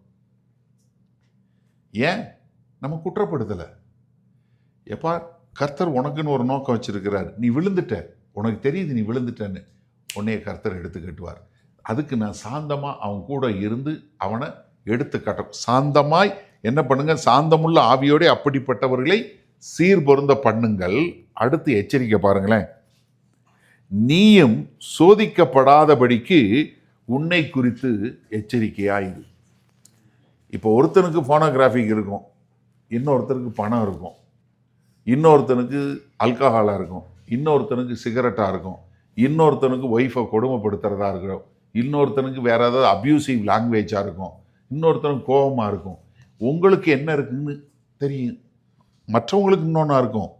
ஏன்? நம்ம குற்றப்படுத்தலை. எப்பா, கர்த்தர் உனக்குன்னு ஒரு நோக்கம் வச்சிருக்கிறார். நீ விழுந்துட்ட, உனக்கு தெரியுது நீ விழுந்துட்டேன்னு, உன்னைய கர்த்தர் எடுத்து கட்டுவார். அதுக்கு நான் சாந்தமாக அவன் கூட இருந்து அவனை எடுத்து கட்ட, சாந்தமாய் என்ன பண்ணுங்க, சாந்தமுள்ள ஆவியோட அப்படிப்பட்டவர்களை சீர்பொருந்த பண்ணுங்கள். அடுத்து எச்சரிக்கை பாருங்களேன், நீயும் சோதிக்கப்படாதபடிக்கு உன்னை குறித்து எச்சரிக்கையாயிரு. இப்போ ஒருத்தனுக்கு போனோகிராஃபிக் இருக்கும், இன்னொருத்தருக்கு பணம் இருக்கும், இன்னொருத்தனுக்கு ஆல்கஹாலாக இருக்கும், இன்னொருத்தனுக்கு சிகரெட்டாக இருக்கும், இன்னொருத்தனுக்கு ஒய்ஃபை கொடுமைப்படுத்துறதா இருக்கும், இன்னொருத்தனுக்கு வேற ஏதாவது அப்யூசிவ் லாங்குவேஜாக இருக்கும், இன்னொருத்தனுக்கு கோபமாக இருக்கும். உங்களுக்கு என்ன இருக்குன்னு தெரியும், மற்றவங்களுக்கு இன்னொன்றா இருக்கும்.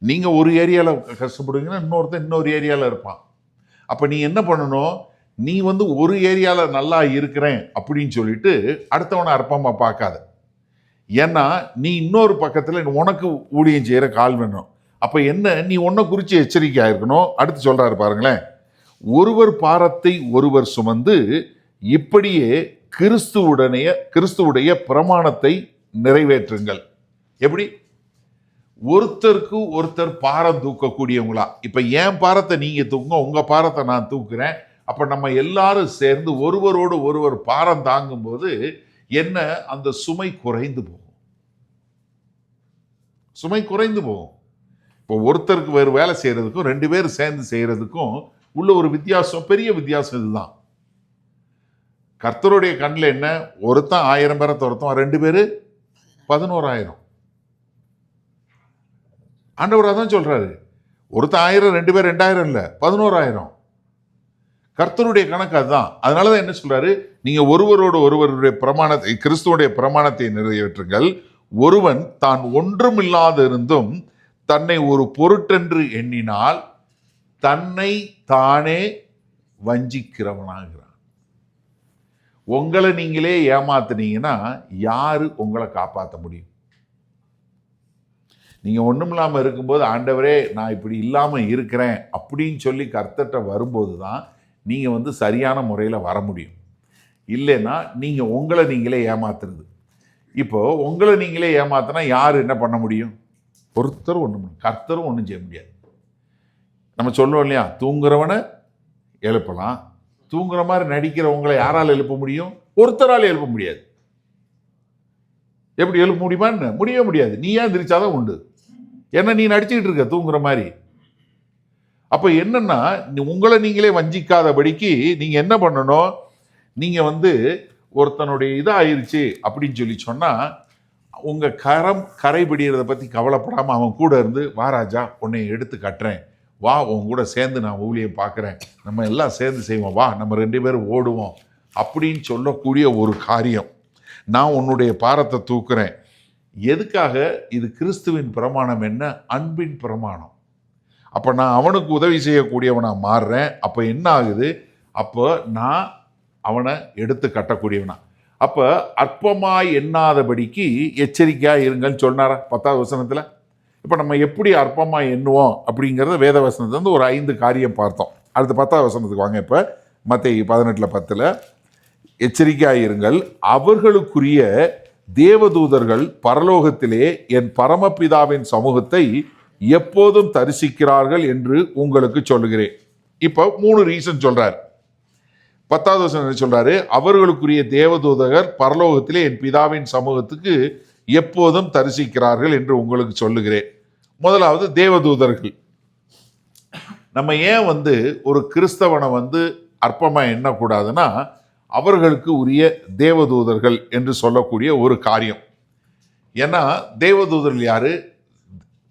நீங்கள் ஒரு ஏரியாவில் கஷ்டப்படுவீங்கன்னா இன்னொருத்தன் இன்னொரு ஏரியாவில் இருப்பான். அப்போ நீ என்ன பண்ணணும், நீ வந்து ஒரு ஏரியாவில் நல்லா இருக்கிறேன் அப்படின்னு சொல்லிட்டு அடுத்தவனை அற்பமாக பார்க்காத. ஏன்னா நீ இன்னொரு பக்கத்தில் உனக்கு ஊழியம் செய்கிற கால் வேணும். அப்போ என்ன, நீ ஒன்றை குறித்து எச்சரிக்கையாக இருக்கணும். அடுத்து சொல்கிறாரு பாருங்களேன், ஒருவர் பாரத்தை ஒருவர் சுமந்து இப்படியே கிறிஸ்துவுடைய பிரமாணத்தை நிறைவேற்றுங்கள். எப்படி? ஒருத்தருக்கு ஒருத்தர் பாரம் தூக்கக்கூடியவங்களா. இப்போ என் பாரத்தை நீங்கள் தூக்குங்க, உங்கள் பாரத்தை நான் தூக்குறேன். அப்போ நம்ம எல்லாரும் சேர்ந்து ஒருவரோடு ஒருவர் பாரம் தாங்கும்போது என்ன, அந்த சுமை குறைந்து போகும். சுமை குறைந்து போகும். இப்போ ஒருத்தருக்கு வேறு வேலை செய்யறதுக்கும் 2 பேர் சேர்ந்து செய்யறதுக்கும் உள்ள ஒரு வித்தியாசம், பெரிய வித்தியாசம் இதுதான். கர்த்தருடைய கண்ணில் என்ன, ஒருத்தன் 1000 பேரை துரத்தும், 2 பேர் 11,000. ஆண்டவராக தான் சொல்றாரு, ஒருத்தன் 1000, 2 பேர் 2000 இல்லை, 11,000. கர்த்தருடைய கணக்கு அதுதான். அதனாலதான் என்ன சொல்றாரு, நீங்க ஒருவரோடு ஒருவருடைய பிரமாணத்தை, கிறிஸ்துவுடைய பிரமாணத்தை நிறைவேற்றுங்கள். ஒருவன் தான் ஒன்றுமில்லாத இருந்தும் தன்னை ஒரு பொருட்டென்று எண்ணினால் தன்னை தானே வஞ்சிக்கிறவனாகிறான். உங்களை நீங்களே ஏமாத்துனீங்கன்னா யாரு உங்களை காப்பாற்ற முடியும்? நீங்க ஒண்ணுமில்லாம இருக்கும்போது, ஆண்டவரே நான் இப்படி இல்லாம இருக்கிறேன் அப்படின்னு சொல்லி கர்த்தர்ட்ட வரும்போது தான் நீங்க வந்து சரியான முறையில் வர முடியும். இல்லைன்னா நீங்க உங்களை நீங்களே ஏமாத்துறது. இப்போ உங்களை நீங்களே ஏமாத்தினா யார் என்ன பண்ண முடியும்? ஒருத்தர் ஒன்றும், கர்த்தரும் ஒன்றும் செய்ய முடியாது. நம்ம சொல்லுவோம் இல்லையா, தூங்குறவனை எழுப்பலாம், தூங்குற மாதிரி நடிக்கிறவங்களை யாரால் எழுப்ப முடியும்? ஒருத்தரால் எழுப்ப முடியாது. எப்படி எழுப்ப முடியுமான்னு? முடியவே முடியாது. நீ ஏன் திரிச்சாதான் உண்டு. ஏன்னா நீ நடிச்சுக்கிட்டு இருக்க தூங்குற மாதிரி. அப்ப என்னன்னா, உங்களை நீங்களே வஞ்சிக்காதபடிக்கு நீங்க என்ன பண்ணணும், நீங்க வந்து ஒருத்தனுடைய இதாயிருச்சு அப்படின்னு சொல்லி சொன்னா, உங்க கரை பிடிக்கிறத பத்தி கவலைப்படாம அவன் கூட இருந்து, வா ராஜா உன்னை எடுத்து கட்டுறேன், வா உன் கூட சேர்ந்து நான் ஊழியம் பார்க்குறேன், நம்ம எல்லாம் சேர்ந்து செய்வோம், வா நம்ம 2 பேரும் ஓடுவோம் அப்படின்னு சொல்லக்கூடிய ஒரு காரியம். நான் உன்னுடைய பாரத்தை தூக்குறேன். எதுக்காக? இது கிறிஸ்துவின் பிரமாணம். என்ன? அன்பின் பிரமாணம். அப்போ நான் அவனுக்கு உதவி செய்யக்கூடியவனா மாறுறேன். அப்போ என்ன ஆகுது? அப்போ நான் அவனை எடுத்து கட்டக்கூடியவனா. அப்போ அற்பமாய் எண்ணாதபடிக்கு எச்சரிக்கையாக இருங்கன்னு சொன்னாரா 10வது வசனத்தில்? இப்போ நம்ம எப்படி அற்பமாய் எண்ணுவோம் அப்படிங்கிறத வேத வசனத்துல இருந்து ஒரு 5 காரியம் பார்த்தோம். அடுத்து 10வது வசனத்துக்கு வாங்க. இப்போ மத்தேயு 18:10 எச்சரிக்கையாக இருங்கள், அவர்களுக்குரிய தேவதூதர்கள் பரலோகத்திலே என் பரமபிதாவின் சமூகத்தை எப்போதும் தரிசிக்கிறார்கள் என்று உங்களுக்கு சொல்லுகிறேன். இப்போ 3 ரீசன் சொல்றாரு. 10வது வசனம் சொல்றாரு, அவர்களுக்குரிய தேவதூதர்கள் பரலோகத்திலே என் பிதாவின் சமூகத்துக்கு எப்போதும் தரிசிக்கிறார்கள் என்று உங்களுக்கு சொல்லுகிறேன். முதலாவது தேவதூதர்கள். நம்ம ஏன் வந்து ஒரு கிறிஸ்தவனை வந்து அற்பமா எண்ணக்கூடாதுன்னா, அவர்களுக்கு உரிய தேவதூதர்கள் என்று சொல்லக்கூடிய ஒரு காரியம். ஏன்னா தேவதூதர்கள் யாரு?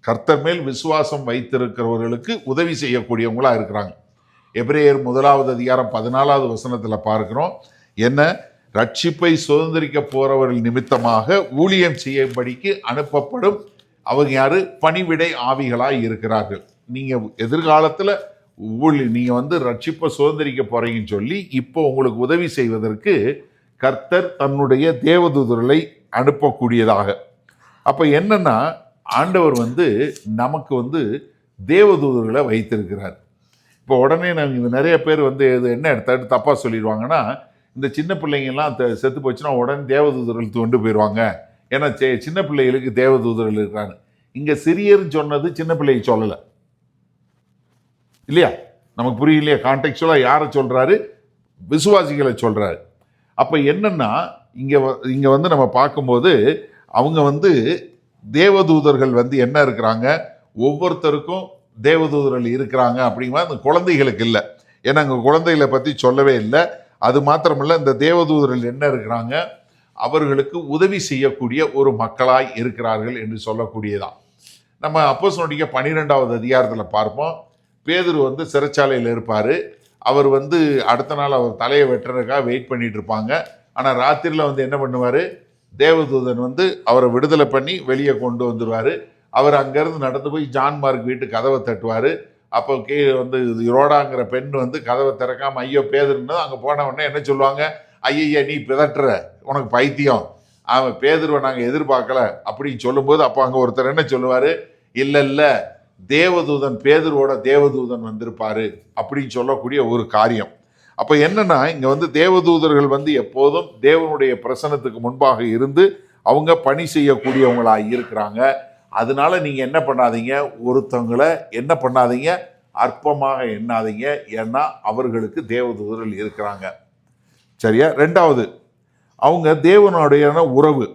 கர்த்தர் மேல் விசுவாசம் வைத்திருக்கிறவர்களுக்கு உதவி செய்யக்கூடியவங்களா இருக்கிறாங்க. எபிரேயர் 1வது அதிகாரம் 14வது வசனத்துல பார்க்கிறோம். என்ன? ரட்சிப்பை சுதந்திரிக்க போறவர்கள் நிமித்தமாக ஊழியம் செய்யும்படிக்கு அனுப்பப்படும் அவங்க யாரு? பணிவிடை ஆவிகளாய் இருக்கிறார்கள். நீங்க எதிர்காலத்துல நீங்க வந்து ரட்சிப்பை சுதந்திரிக்க போறீங்கன்னு சொல்லி இப்போ உங்களுக்கு உதவி செய்வதற்கு கர்த்தர் தன்னுடைய தேவதூதர்களை அனுப்பக்கூடியதாக. அப்ப என்னன்னா, ஆண்டவர் வந்து நமக்கு வந்து தேவதூதர்களை வைத்திருக்கிறார். இப்போ உடனே நாங்கள் நிறைய பேர் வந்து இது என்ன எடுத்து தப்பாக சொல்லிடுவாங்கன்னா, இந்த சின்ன பிள்ளைங்கள்லாம் செத்து போச்சுன்னா உடனே தேவதூதர்கள் கொண்டு போயிடுவாங்க. ஏன்னா சின்ன பிள்ளைகளுக்கு தேவதூதர்கள் இருக்கிறாங்க. இங்கே சிறியர்னு சொன்னது சின்ன பிள்ளையை சொல்லலை இல்லையா? நமக்கு புரியலையா? கான்டெக்சுவலாக யாரை சொல்கிறாரு? விசுவாசிகளை சொல்கிறாரு. அப்போ என்னன்னா, இங்கே வந்து நம்ம பார்க்கும்போது அவங்க வந்து தேவதூதர்கள் வந்து என்ன இருக்கிறாங்க, ஒவ்வொருத்தருக்கும் தேவதூதர்கள் இருக்கிறாங்க அப்படிங்கிற அந்த குழந்தைகளுக்கு இல்லை. ஏன்னா அங்கே குழந்தைகளை பற்றி சொல்லவே இல்லை. அது மாத்திரமல்ல, இந்த தேவதூதர்கள் என்ன இருக்கிறாங்க, அவர்களுக்கு உதவி செய்யக்கூடிய ஒரு மக்களாய் இருக்கிறார்கள் என்று சொல்லக்கூடியதான். நம்ம அப்போஸ்தலர் 12வது அதிகாரத்தில் பார்ப்போம். பேதுரு வந்து சிறைச்சாலையில் இருப்பார். அவர் வந்து அடுத்த நாள் அவர் தலையை வெட்டுறதுக்காக வெயிட் பண்ணிட்டு இருப்பாங்க. ஆனால் ராத்திரியில் வந்து என்ன பண்ணுவார், தேவதூதன் வந்து அவரை விடுதலை பண்ணி வெளியே கொண்டு வந்துடுவார். அவர் அங்கேருந்து நடந்து போய் ஜான் மார்க் வீட்டு கதவை தட்டுவார். அப்போ வந்து ரோடாங்கிற பெண் வந்து கதவை திறக்காம ஐயோ பேதுருன்னு அங்கே போன உடனே என்ன சொல்லுவாங்க, ஐயா நீ பிதட்டுற, உனக்கு பைத்தியம், அவன் பேதுருவை நாங்கள் எதிர்பார்க்கல அப்படின்னு சொல்லும்போது அப்போ அங்கே ஒருத்தர் என்ன சொல்லுவார், இல்லை தேவதூதன், பேதுருவோட தேவதூதன் வந்திருப்பாரு அப்படின்னு சொல்லக்கூடிய ஒரு காரியம். அப்போ என்னன்னா, இங்கே வந்து தேவதூதர்கள் வந்து எப்போதும் தேவனுடைய பிரசன்னத்துக்கு முன்பாக இருந்து அவங்க பணி செய்யக்கூடியவங்களாக இருக்கிறாங்க. அதனால நீங்கள் என்ன பண்ணாதீங்க, ஒருத்தவங்களை என்ன பண்ணாதீங்க, அற்பமாக எண்ணாதீங்க. ஏன்னா அவர்களுக்கு தேவதூதர்கள் இருக்கிறாங்க. சரியா? ரெண்டாவது, அவங்க தேவனுடைய உறவு.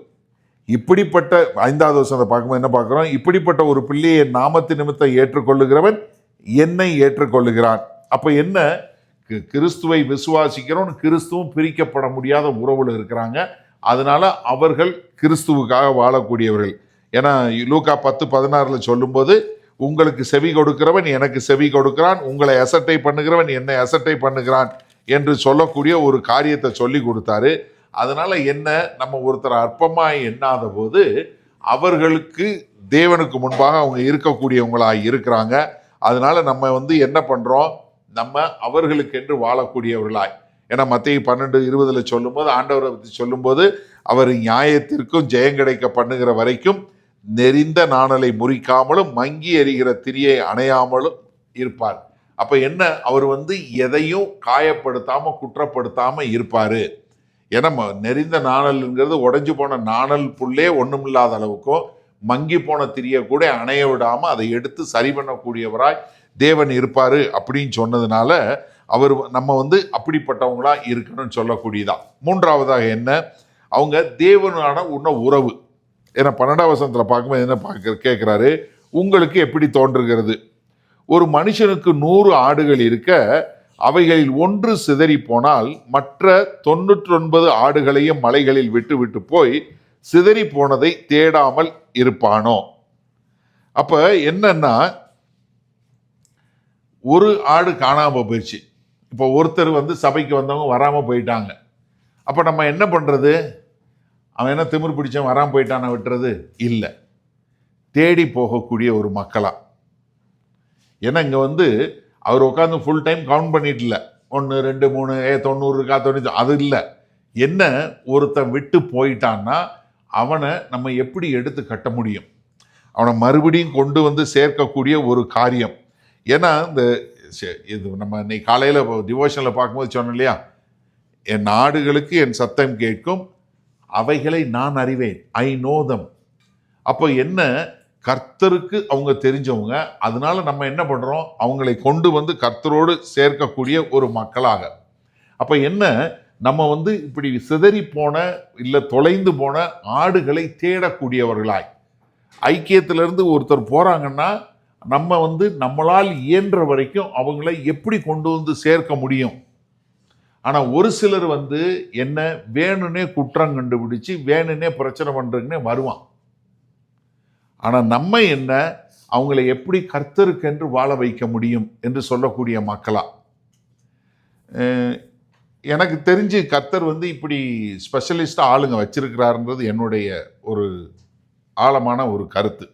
இப்படிப்பட்ட 5வது வசனத்தை பார்க்கும்போது என்ன பார்க்குறோம், இப்படிப்பட்ட ஒரு பிள்ளையை நாமத்து நிமித்தம் ஏற்றுக்கொள்ளுகிறவன் என்னை ஏற்றுக்கொள்ளுகிறான். அப்போ என்ன, கிறிஸ்துவை விசுவாசிக்கிறோம், கிறிஸ்துவும் பிரிக்கப்பட முடியாத உறவுல இருக்கிறாங்க. அதனால அவர்கள் கிறிஸ்துவுக்காக வாழக்கூடியவர்கள். ஏன்னா லூக்கா 10:16 சொல்லும்போது, உங்களுக்கு செவி கொடுக்கிறவன் எனக்கு செவி கொடுக்கிறான், உங்களை அசட்டை பண்ணுகிறவன் என்னை அசட்டை பண்ணுகிறான் என்று சொல்லக்கூடிய ஒரு காரியத்தை சொல்லி கொடுத்தாரு. அதனால என்ன, நம்ம ஒருத்தர் அற்பமாய் எண்ணாத போது அவர்களுக்கு தேவனுக்கு முன்பாக அவங்க இருக்கக்கூடியவங்களாக இருக்கிறாங்க. அதனால நம்ம வந்து என்ன பண்றோம், நம்ம அவர்களுக்கென்று வாழக்கூடியவர்களாய். ஏன்னா மத்தேயு 12:20 சொல்லும்போது, ஆண்டவரை பற்றி சொல்லும்போது, அவர் நியாயத்திற்கும் ஜெயம் கிடைக்க பண்ணுகிற வரைக்கும் நெறிந்த நாணலை முறிக்காமலும் மங்கி எறிகிற திரியை அணையாமலும் இருப்பார். அப்ப என்ன, அவர் வந்து எதையும் காயப்படுத்தாம குற்றப்படுத்தாம இருப்பாரு. ஏன்னா நெறிந்த நாணல்ங்கிறது உடைஞ்சு போன நாணல் புல்லே ஒண்ணும் இல்லாத அளவுக்கும், மங்கி போன திரியை கூட அணைய விடாம அதை எடுத்து சரி பண்ணக்கூடியவராய் தேவன் இருப்பாரு அப்படின்னு சொன்னதுனால அவர் நம்ம வந்து அப்படிப்பட்டவங்களா இருக்கணும்னு சொல்லக்கூடியதா. மூன்றாவதாக என்ன, அவங்க தேவனான உறவு. ஏன்னா 12வது வசனத்தில் பார்க்கும்போது என்ன கேட்குறாரு, உங்களுக்கு எப்படி தோன்றுகிறது, ஒரு மனுஷனுக்கு 100 ஆடுகள் இருக்க அவைகளில் ஒன்று சிதறி போனால் மற்ற 99 ஆடுகளையும் மலைகளில் விட்டு விட்டு போய் சிதறி போனதை தேடாமல் இருப்பானோ? அப்ப என்னன்னா, ஒரு ஆடு காணாம போயிடுச்சு. இப்போ ஒருத்தர் வந்து சபைக்கு வந்தவங்க வராம போயிட்டாங்க. அப்ப நம்ம என்ன பண்றது, அவன் என்ன திமிர் பிடிச்சவன் வராமல் போயிட்டான விட்டுறது இல்லை, தேடி போகக்கூடிய ஒரு மக்களா. ஏன்னா இங்கே வந்து அவர் உட்காந்து ஃபுல் டைம் கவுண்ட் பண்ணிட்டு இல்லை, 1 2 3 90 இருக்கா 90, அது இல்லை. என்ன, ஒருத்தன் விட்டு போயிட்டான்னா அவனை நம்ம எப்படி எடுத்து கட்ட முடியும், அவனை மறுபடியும் கொண்டு வந்து சேர்க்கக்கூடிய ஒரு காரியம். ஏன்னா இது நம்ம இன்னைக்கு காலையில் டிவோஷனில் பார்க்கும்போது சொன்னோம் இல்லையா, என் ஆடுகளுக்கு என் சத்தம் கேட்கும், அவைகளை நான் அறிவேன், ஐ நோ தம். அப்போ என்ன, கர்த்தருக்கு அவங்க தெரிஞ்சவங்க. அதனால நம்ம என்ன பண்றோம், அவங்களை கொண்டு வந்து கர்த்தரோடு சேர்க்கக்கூடிய ஒரு மக்களாக. அப்ப என்ன, நம்ம வந்து இப்படி சிதறி போன இல்லை தொலைந்து போன ஆடுகளை தேடக்கூடியவர்களாய். ஐக்கியத்திலிருந்து ஒருத்தர் போறாங்கன்னா நம்ம வந்து நம்மளால் இயன்ற வரைக்கும் அவங்களை எப்படி கொண்டு வந்து சேர்க்க முடியும். ஆனா ஒரு சிலர் வந்து என்ன வேணும்னே குற்றம் கண்டுபிடிச்சு வேணும்னே பிரச்சனை பண்றதுன்னே வருவான். ஆனா நம்ம என்ன, அவங்களை எப்படி கர்த்தருக்கென்று வாழ வைக்க முடியும் என்று சொல்லக்கூடிய மக்களா. எனக்கு தெரிஞ்சு கர்த்தர் வந்து இப்படி ஸ்பெஷலிஸ்டா ஆளுங்க வச்சிருக்கிறாருன்றது என்னுடைய ஒரு ஆழமான ஒரு கருத்து.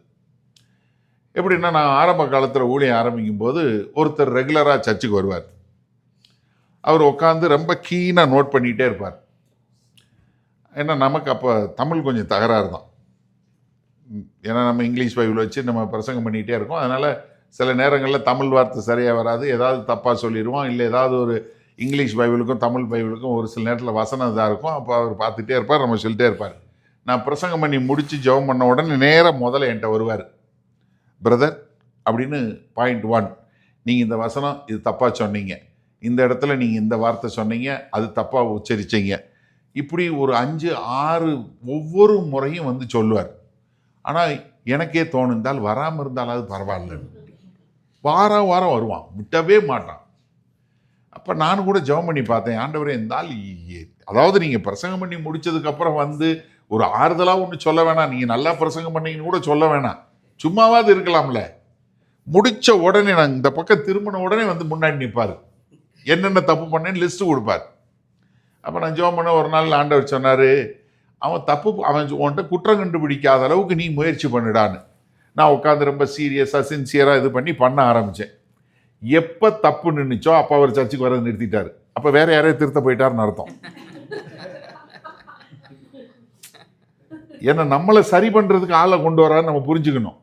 எப்படின்னா, நான் ஆரம்ப காலத்தில் ஊழியம் ஆரம்பிக்கும் போது ஒருத்தர் ரெகுலராக சர்ச்சுக்கு வருவார். அவர் உட்காந்து ரொம்ப கீனாக நோட் பண்ணிகிட்டே இருப்பார். ஏன்னா நமக்கு அப்போ தமிழ் கொஞ்சம் தகராறு தான். ஏன்னா நம்ம இங்கிலீஷ் பைபிள் வச்சு நம்ம பிரசங்கம் பண்ணிகிட்டே இருக்கோம். அதனால் சில நேரங்களில் தமிழ் வார்த்தை சரியாக வராது, ஏதாவது தப்பாக சொல்லிடுவோம், இல்லை ஏதாவது ஒரு இங்கிலீஷ் பைபிளுக்கும் தமிழ் பைபிளுக்கும் ஒரு சில நேரத்தில் வசனம் இதாக இருக்கும். அப்போ அவர் பார்த்துட்டே இருப்பார், நம்ம சொல்லிட்டே இருப்பார். நான் பிரசங்கம் பண்ணி முடித்து ஜெபம் பண்ண உடனே நேராக முதல்ல என்கிட்ட வருவார். பிரதர் அப்படின்னு பாயிண்ட் 1, நீங்கள் இந்த வசனம் இது தப்பாக சொன்னீங்க, இந்த இடத்துல நீங்கள் இந்த வார்த்தை சொன்னீங்க, அது தப்பாக உச்சரிச்சிங்க, இப்படி ஒரு 5-6 ஒவ்வொரு முறையும் வந்து சொல்லுவார். ஆனால் எனக்கே தோணுந்தால் வராமல் இருந்தாலாவது பரவாயில்ல. வாரம் வாரம் வருவான், விட்டவே மாட்டான். அப்போ நான் கூட ஜெபம் பண்ணி பார்த்தேன், ஆண்டவரே இருந்தால் அதாவது நீங்கள் பிரசங்கம் பண்ணி முடிச்சதுக்கப்புறம் வந்து ஒரு ஆறுதலாக ஒன்று சொல்ல வேணாம், நீங்கள் நல்லா பிரசங்கம் பண்ணீங்கன்னு கூட சொல்ல வேணாம், சும்மாவாது இருக்கலாம்ல. முடித்த உடனே நான் இந்த பக்கம் திரும்பின உடனே வந்து முன்னாடி நிற்பார், என்னென்ன தப்பு பண்ணேன்னு லிஸ்ட்டு கொடுப்பார். அப்போ நான் ஜெபம் பண்ண ஒரு நாள் ஆண்டவர் சொன்னார், அவன் உன்கிட்ட குற்றம் கண்டுபிடிக்காத அளவுக்கு நீ முயற்சி பண்ணிடான்னு. நான் உட்காந்து ரொம்ப சீரியஸாக சின்சியராக இது பண்ண ஆரம்பித்தேன். எப்போ தப்பு நின்றுச்சோ அப்போ அவர் சர்ச்சுக்கு வர நிறுத்திட்டார். அப்போ வேற யாரையும் திருத்த போயிட்டாருன்னு அர்த்தம். ஏன்னா நம்மளை சரி பண்ணுறதுக்கு ஆளை கொண்டு வரான்னு நம்ம புரிஞ்சுக்கணும்.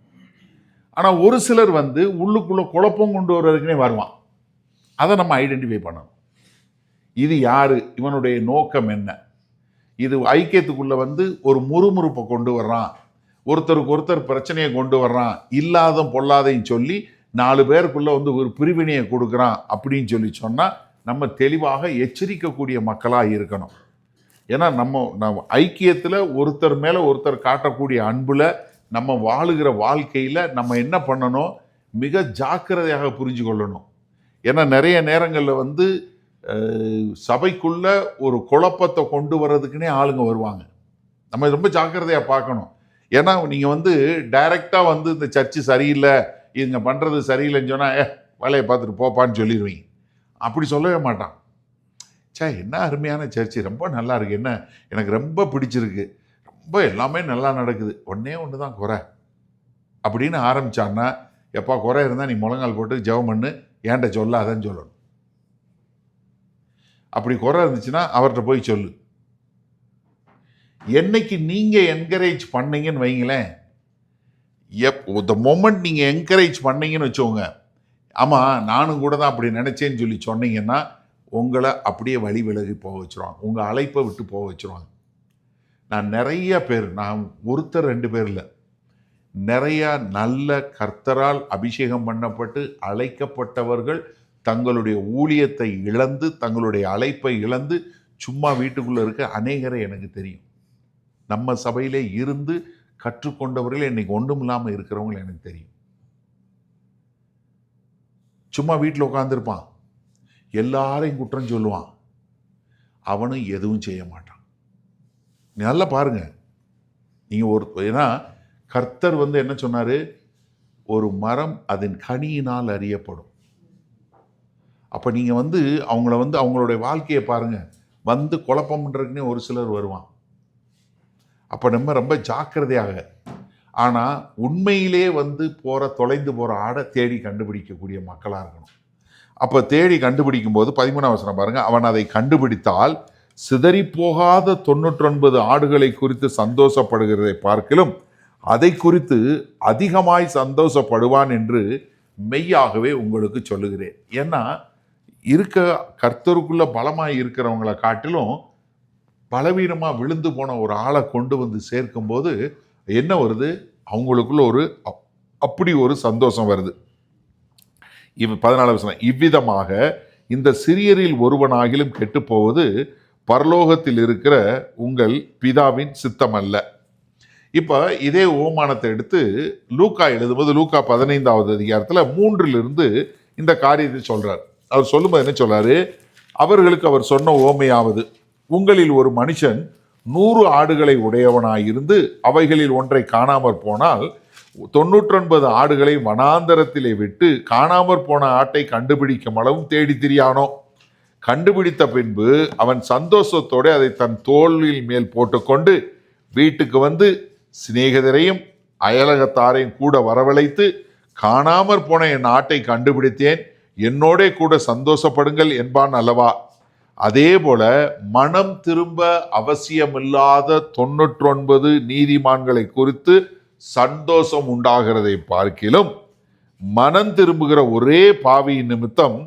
ஆனால் ஒரு சிலர் வந்து உள்ளுக்குள்ளே குழப்பம் கொண்டு வர்றதுக்குனே வருவான். அதை நம்ம ஐடென்டிஃபை பண்ணணும். இது யாரு, இவனுடைய நோக்கம் என்ன, இது ஐக்கியத்துக்குள்ள வந்து ஒரு முறுமுறுப்பை கொண்டு வர்றான், ஒருத்தருக்கு ஒருத்தர் பிரச்சனையை கொண்டு வர்றான், இல்லாத பொல்லாதையும் சொல்லி 4 பேருக்குள்ள வந்து ஒரு பிரிவினையை கொடுக்குறான் அப்படின்னு சொல்லி சொன்னால் நம்ம தெளிவாக எச்சரிக்கக்கூடிய மக்களாக இருக்கணும். ஏன்னா நம்ம ஐக்கியத்தில் ஒருத்தர் மேலே ஒருத்தர் காட்டக்கூடிய அன்பில் நம்ம வாழுகிற வாழ்க்கையில் நம்ம என்ன பண்ணணும், மிக ஜாக்கிரதையாக புரிஞ்சு கொள்ளணும். ஏன்னா நிறைய நேரங்களில் வந்து சபைக்குள்ள ஒரு குழப்பத்தை கொண்டு வர்றதுக்குன்னே ஆளுங்க வருவாங்க. நம்ம ரொம்ப ஜாக்கிரதையாக பார்க்கணும். ஏன்னா நீங்கள் வந்து டைரெக்டாக வந்து இந்த சர்ச்சு சரியில்லை, இவங்க பண்ணுறது சரியில்லைன்னு சொன்னால் வேலையை பார்த்துட்டு போப்பான்னு சொல்லிடுவீங்க. அப்படி சொல்லவே மாட்டான். என்ன அருமையான சர்ச்சு, ரொம்ப நல்லா இருக்கு, என்ன எனக்கு ரொம்ப பிடிச்சிருக்கு, ரொம்ப எல்லாமே நல்லா நடக்குது, ஒன்று தான் குறை அப்படின்னு ஆரம்பித்தான்னா, எப்பா குறை இருந்தால் நீ முழங்கால் போட்டு ஜெபம் பண்ணு, ஏன்ட்ட சொல்லாதன்னு சொல்லணும். அப்படி குறை இருந்துச்சுன்னா அவர்கிட்ட போய் சொல்லு. என்னைக்கு நீங்கள் என்கரேஜ் பண்ணீங்கன்னு வைங்களேன், த மொமெண்ட் நீங்கள் என்கரேஜ் பண்ணீங்கன்னு வச்சோங்க, ஆமாம் நானும் கூட தான் அப்படி நினச்சேன்னு சொல்லி சொன்னீங்கன்னா உங்களை அப்படியே வழி விலகி போக வச்சுருவாங்க, உங்கள் அழைப்பை விட்டு போக வச்சுருவாங்க. நான் நிறைய பேர், நான் ஒருத்தர் 2 பேர் இல்லை, நிறையா நல்ல கர்த்தரால் அபிஷேகம் பண்ணப்பட்டு அழைக்கப்பட்டவர்கள் தங்களுடைய ஊழியத்தை இழந்து, தங்களுடைய அழைப்பை இழந்து சும்மா வீட்டுக்குள்ளே இருக்க அநேகரை எனக்கு தெரியும். நம்ம சபையிலே இருந்து கற்றுக்கொண்டவர்கள் இன்னைக்கு ஒன்றும் இல்லாமல் இருக்கிறவங்க எனக்கு தெரியும். சும்மா வீட்டில் உட்காந்துருப்பான், எல்லாரையும் குற்றம் சொல்லுவான், அவனும் எதுவும் செய்ய மாட்டான். நல்லா பாருங்க நீங்கள் ஏன்னா கர்த்தர் வந்து என்ன சொன்னார், ஒரு மரம் அதன் கனியினால் அறியப்படும். அப்போ நீங்கள் வந்து அவங்களுடைய வாழ்க்கையை பாருங்கள், வந்து குழப்பம் பண்ணுறதுக்குன்னே ஒரு சிலர் வருவான். அப்போ நம்ம ரொம்ப ஜாக்கிரதையாக, ஆனால் உண்மையிலே வந்து தொலைந்து போகிற ஆடை தேடி கண்டுபிடிக்கக்கூடிய மக்களாக இருக்கணும். அப்போ தேடி கண்டுபிடிக்கும் போது 13ஆம் வசனம் பாருங்கள், அவன் அதை கண்டுபிடித்தால் சிதறிப்போகாத 99 ஆடுகளை குறித்து சந்தோஷப்படுகிறதை பார்க்கிலும் அதை குறித்து அதிகமாய் சந்தோஷப்படுவான் என்று மெய்யாகவே உங்களுக்கு சொல்லுகிறேன். ஏன்னா கர்த்தருக்குள்ள பலமாய் இருக்கிறவங்களை காட்டிலும் பலவீனமாக விழுந்து போன ஒரு ஆளை கொண்டு வந்து சேர்க்கும்போது என்ன வருது, அவங்களுக்குள்ள அப்படி ஒரு சந்தோஷம் வருது. 14ஆம் வசனம், இவ்விதமாக இந்த சிறியரில் ஒருவனாகிலும் கெட்டுப்போவது பரலோகத்தில் இருக்கிற உங்கள் பிதாவின் சித்தம் அல்ல. இப்போ இதே ஓமானத்தை எடுத்து லூக்கா எழுதும்போது லூக்கா 15ஆவது அதிகாரத்தில் 3 இந்த காரியத்தை சொல்றார். அவர் சொல்லும்போது என்ன சொல்றாரு, அவர்களுக்கு அவர் சொன்ன ஓமையாவது, உங்களில் ஒரு மனுஷன் 100 ஆடுகளை உடையவனாயிருந்து அவைகளில் ஒன்றை காணாமற் போனால் 99 ஆடுகளை வனாந்தரத்திலே விட்டு காணாமற் போன ஆட்டை கண்டுபிடிக்கும் அளவும் தேடி திரியானோ. கண்டுபிடித்த பின்பு அவன் சந்தோஷத்தோடு அதை தன் தோளில் மேல் போட்டுக்கொண்டு வீட்டுக்கு வந்து சிநேகிதரையும் அயலகத்தாரையும் கூட வரவழைத்து, காணாமற் போன என் ஆட்டை கண்டுபிடித்தேன், என்னோட கூட சந்தோஷப்படுங்கள் என்பான் அல்லவா. அதே போல மனம் திரும்ப அவசியமில்லாத 99 நீதிமான்களை குறித்து சந்தோஷம் உண்டாகிறதை பார்க்கிலும் மனம் திரும்புகிற ஒரே பாவியின் நிமித்தம்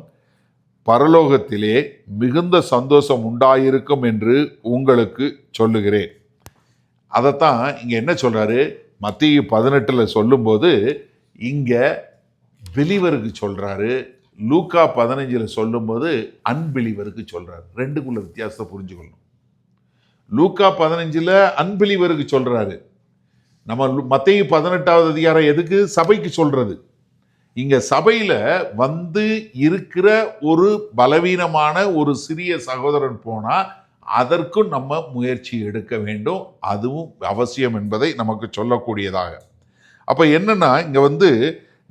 பரலோகத்திலே மிகுந்த சந்தோஷம் உண்டாயிருக்கும் என்று உங்களுக்கு சொல்லுகிறேன். அதைத்தான் இங்க என்ன சொல்றாரு, மத்தேயு 18 சொல்லும்போது இங்க பிலீவருக்கு சொல்றாரு, லூக்கா 15 சொல்லும்போது அன்பிலீவருக்கு சொல்றாரு. ரெண்டுக்குள்ள வித்தியாசத்தை புரிஞ்சுக்கணும். லூக்கா 15ல் அன்பிலிவருக்கு சொல்றாரு. நம்ம மத்தேயு 18வது அதிகாரம் எதுக்கு? சபைக்கு சொல்றது. இங்க சபையில வந்து இருக்கிற ஒரு பலவீனமான ஒரு சிறிய சகோதரன் போனா அதற்கும் நம்ம முயற்சி எடுக்க வேண்டும், அதுவும் அவசியம் என்பதை நமக்கு சொல்லக்கூடியதாக. அப்ப என்னன்னா இங்க வந்து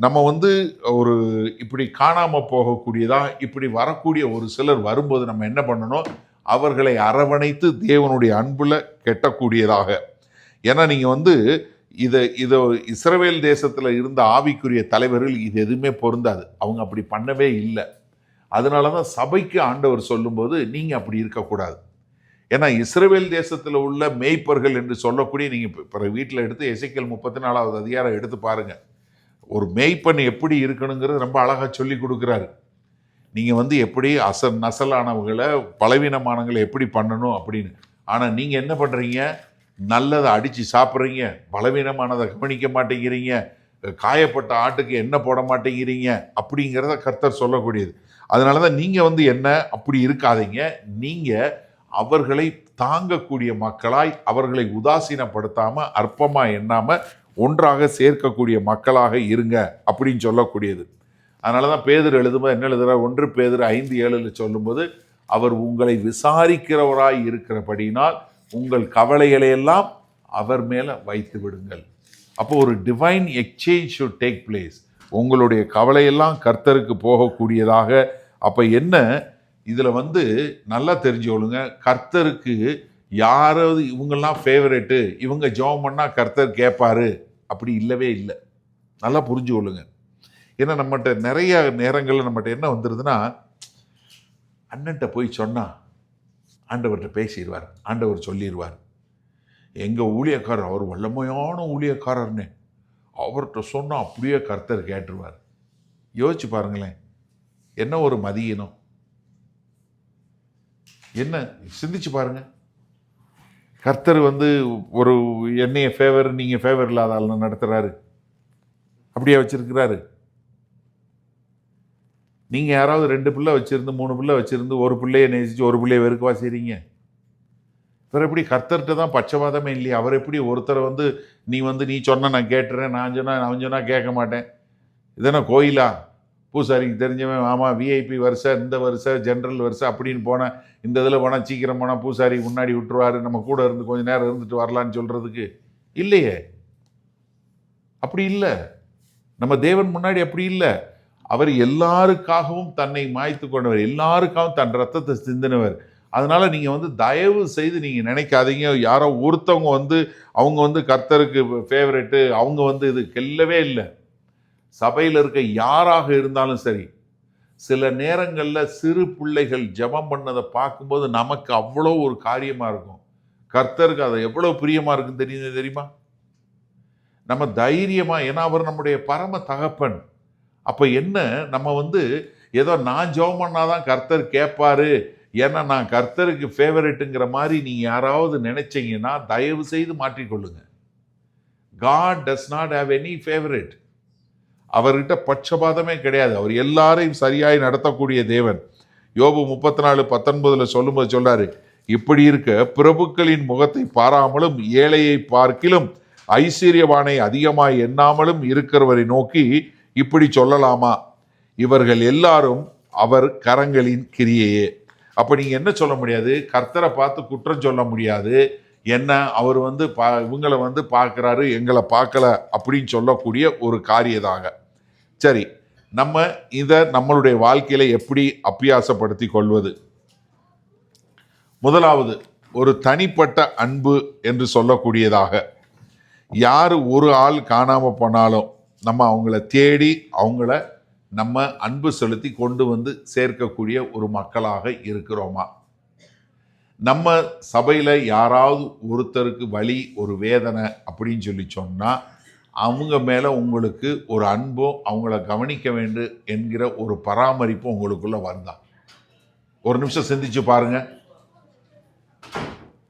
நம்ம வந்து ஒரு இப்படி காணாம போகக்கூடியதா இப்படி வரக்கூடிய ஒரு சிலர் வரும்போது நம்ம என்ன பண்ணணும்? அவர்களை அரவணைத்து தேவனுடைய அன்புல கெட்டக்கூடியதாக. ஏன்னா நீங்க வந்து இதை இஸ்ரவேல் தேசத்துல இருந்த ஆவிக்குரிய தலைவர்கள் இது எதுவுமே பொருந்தாது, அவங்க அப்படி பண்ணவே இல்லை. அதனாலதான் சபைக்கு ஆண்டவர் சொல்லும்போது நீங்க அப்படி இருக்கக்கூடாது. ஏன்னா இஸ்ரவேல் தேசத்துல உள்ள மேய்ப்பர்கள் என்று சொல்லக்கூடிய, நீங்க பிற வீட்டில் எடுத்து எசேக்கியேல் 34வது அதிகாரம் எடுத்து பாருங்க. ஒரு மேய்ப்பன் எப்படி இருக்கணுங்கிறது ரொம்ப அழகா சொல்லி கொடுக்குறாரு. நீங்க வந்து எப்படி நசலானவங்களை பலவீனமானவங்களை எப்படி பண்ணணும் அப்படின்னு. ஆனா நீங்க என்ன பண்றீங்க? நல்லதை அடிச்சு சாப்பிட்றீங்க, பலவீனமானதை கவனிக்க மாட்டேங்கிறீங்க, காயப்பட்ட ஆட்டுக்கு என்ன போட மாட்டேங்கிறீங்க அப்படிங்கிறத கர்த்தர் சொல்லக்கூடியது. அதனாலதான் நீங்க வந்து என்ன அப்படி இருக்காதீங்க. நீங்க அவர்களை தாங்கக்கூடிய மக்களாய், அவர்களை உதாசீனப்படுத்தாம அற்பமா எண்ணாம ஒன்றாக சேர்க்கக்கூடிய மக்களாக இருங்க அப்படின்னு சொல்லக்கூடியது. அதனாலதான் பேதுரு எழுதும்போது என்ன எழுதுறார்? 1 பேதுரு 5:7 சொல்லும்போது, அவர் உங்களை விசாரிக்கிறவராய் இருக்கிறபடினால் உங்கள் கவலைகளை எல்லாம் அவர் மேல வைத்து விடுங்கள். அப்போ ஒரு divine exchange should take place. உங்களுடைய கவலையெல்லாம் கர்த்தருக்கு போகக்கூடியதாக. அப்ப என்ன இதுல வந்து நல்லா தெரிஞ்சுக்கொள்ளுங்க, கர்த்தருக்கு யாராவது இவங்கெல்லாம் ஃபேவரெட்டு, இவங்க ஜெபம் பண்ணா கர்த்தர் கேட்பாரு அப்படி இல்லவே இல்லை. நல்லா புரிஞ்சு கொள்ளுங்க. ஏன்னா நம்மகிட்ட நிறைய நேரங்களில் நம்மகிட்ட என்ன வந்துடுதுன்னா, அண்ணன்ட்ட போய் சொன்னா ஆண்டவர்கிட்ட பேசிடுவார், ஆண்டவர் சொல்லிடுவார். எங்கள் ஊழியக்காரர் அவர் வல்லமையான ஊழியக்காரர்னு அவர்கிட்ட சொன்னால் அப்படியே கர்த்தர் கேட்டுருவார். யோசிச்சு பாருங்களேன், என்ன ஒரு மதியினம், என்ன சிந்திச்சு பாருங்க. கர்த்தர் வந்து ஒரு என்னைய ஃபேவர் நீங்கள் ஃபேவர் இல்லாத ஆள் நடத்துகிறாரு, அப்படியே வச்சிருக்கிறாரு. நீங்கள் யாராவது 2 பிள்ளை வச்சிருந்து 3 பிள்ளை வச்சிருந்து ஒரு பிள்ளையை நேசிச்சு ஒரு பிள்ளையை வெறுக்கவா செய்றீங்க? இவர் எப்படி? கர்த்தர்கிட்ட தான் பட்சபாதமே இல்லையா? அவர் எப்படி ஒருத்தரை வந்து நீ சொன்ன நான் கேட்டுறேன், நான் சொன்னா அவன் சொன்னா கேட்க மாட்டேன், இதென்ன கோயிலா? பூசாரிக்கு தெரிஞ்சவன் ஆமாம் விஐபி வரிசை, இந்த வரிசை, ஜென்ரல் வரிசை அப்படின்னு போனேன், இந்த இதில் போனால் சீக்கிரம் போனால் பூசாரி முன்னாடி விட்டுருவாரு, நம்ம கூட இருந்து கொஞ்சம் நேரம் இருந்துட்டு வரலான்னு சொல்கிறதுக்கு இல்லையே. அப்படி இல்லை. நம்ம தேவன் முன்னாடி அப்படி இல்லை. அவர் எல்லாருக்காகவும் தன்னை மாய்த்து கொண்டவர், எல்லாருக்காகவும் தன் ரத்தத்தை சிந்தினவர். அதனால நீங்க வந்து தயவு செய்து நீங்க நினைக்காதீங்க யாரோ ஒருத்தவங்க வந்து அவங்க வந்து கர்த்தருக்கு ஃபேவரெட்டு, அவங்க வந்து இது கெல்லவே இல்லை. சபையில் இருக்க யாராக இருந்தாலும் சரி, சில நேரங்களில் சிறு பிள்ளைகள் ஜெபம் பண்ணதை பார்க்கும்போது நமக்கு அவ்வளோ ஒரு காரியமா இருக்கும். கர்த்தருக்கு அதை எவ்வளோ பிரியமா இருக்குன்னு தெரியுமா? நம்ம தைரியமா, ஏன்னா அவர் நம்முடைய பரம தகப்பன். அப்ப என்ன, நம்ம வந்து ஏதோ நான் ஜெபம் பண்ணாதான் கர்த்தர் கேட்பாரு, ஏன்னா நான் கர்த்தருக்கு ஃபேவரெட்டுங்கிற மாதிரி நீங்க யாராவது நினைச்சீங்கன்னா தயவு செய்து மாற்றிக்கொள்ளுங்க. God does not have any favorite. அவர்கிட்ட பட்சபாதமே கிடையாது. அவர் எல்லாரையும் சரியாய் நடத்தக்கூடிய தேவன். யோபு 34:19 சொல்லும்போது சொல்றாரு, இப்படி இருக்க பிரபுக்களின் முகத்தை பாராமலும் ஏழையை பார்க்கிலும் ஐஸ்வர்யவானை அதிகமாய் எண்ணாமலும் இருக்கிறவரை நோக்கி இப்படி சொல்லலாமா? இவர்கள் எல்லாரும் அவர் கரங்களின் கிரியையே. அப்ப நீங்க என்ன சொல்ல முடியாது? கர்த்தரை பார்த்து குற்றம் சொல்ல முடியாது. என்ன அவர் வந்து இவங்களை வந்து பார்க்கிறாரு, எங்களை பார்க்கல அப்படின்னு சொல்லக்கூடிய ஒரு காரியதாக. சரி, நம்ம இதை நம்மளுடைய வாழ்க்கையில எப்படி அபியாசப்படுத்தி கொள்வது? முதலாவது, ஒரு தனிப்பட்ட அன்பு என்று சொல்லக்கூடியதாக. யாரு ஒரு ஆள் காணாம போனாலும் நம்ம அவங்கள தேடி அவங்கள நம்ம அன்பு செலுத்தி கொண்டு வந்து சேர்க்கக்கூடிய ஒரு மக்களாக இருக்கிறோமா? நம்ம சபையில யாராவது ஒருத்தருக்கு வலி, ஒரு வேதனை அப்படின்னு சொல்லி சொன்னா அவங்க மேல உங்களுக்கு ஒரு அன்பும் அவங்கள கவனிக்க வேண்டும் என்கிற ஒரு பராமரிப்பும் உங்களுக்குள்ள வருதா? ஒரு நிமிஷம் சிந்திச்சு பாருங்க.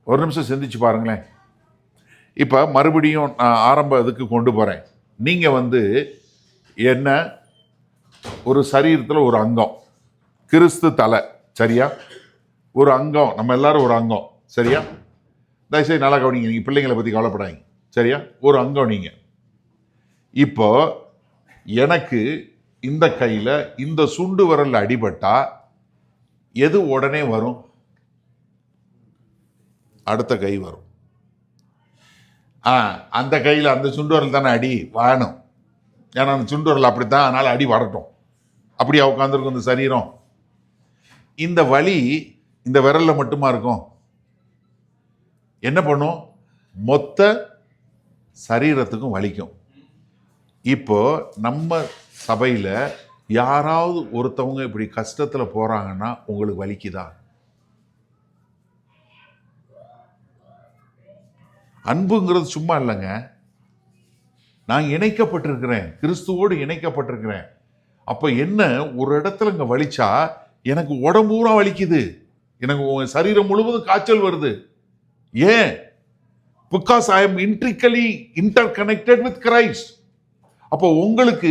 ஒரு நிமிஷம் சிந்திச்சு பாருங்களேன். இப்ப மறுபடியும் நான் ஆரம்ப இதுக்கு கொண்டு போறேன். நீங்க வந்து என்ன, ஒரு சரீரத்தில் ஒரு அங்கம், கிறிஸ்து தலை, சரியா? ஒரு அங்கம், நம்ம எல்லாரும் ஒரு அங்கம், சரியா? தயவுசெய்து நல்லா கவனிங்க, நீங்கள் பிள்ளைங்களை பற்றி கவலைப்படாதீங்க, சரியா? ஒரு அங்கம் நீங்கள். இப்போ எனக்கு இந்த கையில் இந்த சுண்டு விரல்ல அடிபட்டா எது உடனே வரும்? அடுத்த கை வரும். அந்த கையில் அந்த சுண்டு விரல் தானே அடி வேணும், ஏன்னா அந்த சுண்டு விரல் அப்படித்தான், அதனால அடி வரட்டும். அப்படியா உட்காந்துருக்கும் இந்த சரீரம்? இந்த வலி இந்த விரல்ல மட்டுமா இருக்கும்? என்ன பண்ணும்? மொத்த சரீரத்துக்கும் வலிக்கும். இப்போ நம்ம சபையில் யாராவது ஒருத்தவங்க இப்படி கஷ்டத்தில் போறாங்கன்னா உங்களுக்கு வலிக்குதா? அன்புங்கிறது சும்மா இல்லைங்க. நான் இணைக்கப்பட்டிருக்கிறேன், கிறிஸ்துவோடு இணைக்கப்பட்டிருக்கிறேன். அப்போ என்ன, ஒரு இடத்துல இங்கே வலிச்சா எனக்கு உடம்பூரா வலிக்குது, எனக்கு சரீரம் முழுவதும் காய்ச்சல் வருது. ஏன்? Because I am intrinsically interconnected with Christ. அப்போ உங்களுக்கு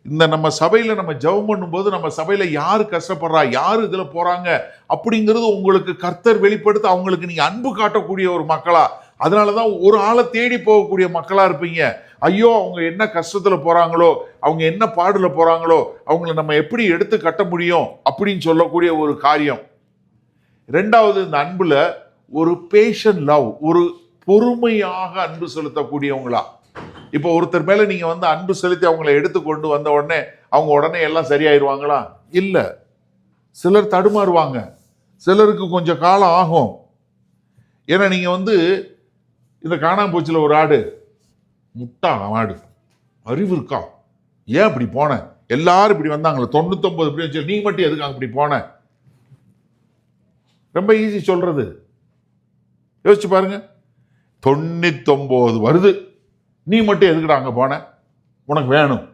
இந்த நம்ம சபையில் நம்ம ஜெபம் பண்ணும்போது நம்ம சபையில் யார் கஷ்டப்படுறா, யார் இதில் போகிறாங்க அப்படிங்கிறது உங்களுக்கு கர்த்தர் வெளிப்படுத்த அவங்களுக்கு நீங்கள் அன்பு காட்டக்கூடிய ஒரு மக்களா, அதனால தான் ஒரு ஆளை தேடி போகக்கூடிய மக்களாக இருப்பீங்க. ஐயோ அவங்க என்ன கஷ்டத்தில் போகிறாங்களோ, அவங்க என்ன பாடில் போகிறாங்களோ, அவங்கள நம்ம எப்படி எடுத்து கட்ட முடியும் அப்படின்னு சொல்லக்கூடிய ஒரு காரியம். ரெண்டாவது, இந்த அன்புல ஒரு பேஷன் லவ், ஒரு பொறுமையாக அன்பு செலுத்தக்கூடியவங்களா. இப்போ ஒருத்தர் மேல நீங்க வந்து அன்பு செலுத்தி அவங்களை எடுத்து கொண்டு வந்த உடனே அவங்க உடனே எல்லாம் சரியாயிருவாங்களா? இல்ல, சிலர் தடுமாறுவாங்க, சிலருக்கு கொஞ்சம் காலம் ஆகும். ஏன்னா நீங்க வந்து இந்த காணாம்பூச்சியில் ஒரு ஆடு, முட்டா ஆடு, அறிவு இருக்கா, ஏன் இப்படி போன, எல்லாரும் இப்படி வந்தாங்களே 99 இப்படி வச்சு, நீ மட்டும் எதுக்கு அங்க இப்படி போன? ரொம்ப ஈஸி சொல்றது, யோசிச்சு பாருங்க. 99 வருது, நீ மட்டும் எதுக்குடா அங்க போன, உனக்கு வேணும்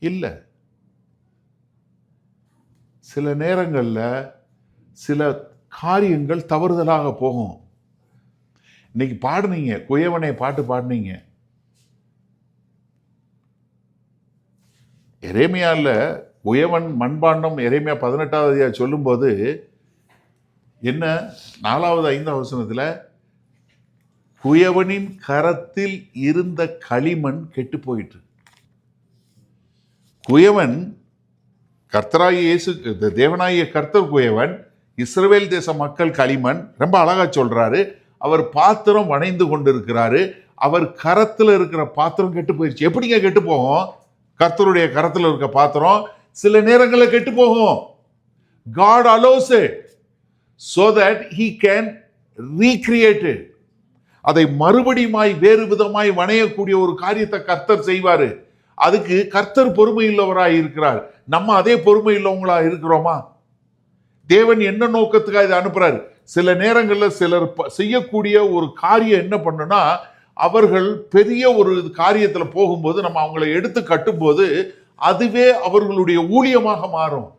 இல்லை. சில நேரங்கள்ல சில காரியங்கள் தவறுதலாக போகும். இன்னைக்கு பாடுனீங்க, குயவனை பாட்டு பாடுனீங்க. எரேமியால குயவன் மண்பாண்டம், எரேமியா 18வது அதிகாரம் சொல்லும்போது என்ன, 4வது 5வது வசனத்துல குயவனின் கரத்தில் இருந்த களிமண் கெட்டு போயிற்று. குயவன் கர்த்தராகிய இயேசு, தேவனாகிய கர்த்தர் குயவன், இஸ்ரவேல் தேச மக்கள் களிமண். ரொம்ப அழகா சொல்றாரு, அவர் பாத்திரம் வணைந்து கொண்டிருக்கிறாரு, அவர் கரத்துல இருக்கிற பாத்திரம் கெட்டு போயிடுச்சு. எப்படிங்க கெட்டு போகும்? கர்த்தருடைய கரத்துல இருக்க பாத்திரம் சில நேரங்களில் கெட்டு போகும். God allows it so that he can recreate it. அதை மறுபடியுமாய் வேறு விதமாய் வணையக்கூடிய ஒரு காரியத்தை கர்த்தர் செய்வாரு. அதுக்கு கர்த்தர் பொறுமை உள்ளவராய் இருக்கிறார். நம்ம அதே பொறுமை உள்ளவங்களா இருக்கிறோமா? தேவன் என்ன நோக்கத்துக்காக இதை அனுப்புறாரு? சில நேரங்களில் சிலர் செய்யக்கூடிய ஒரு காரியம் என்ன பண்ணுனா, அவர்கள் பெரிய ஒரு காரியத்தில் போகும்போது நம்ம அவங்களை எடுத்து கட்டும்போது அதுவே அவர்களுடைய ஊழியமாக மாறும்.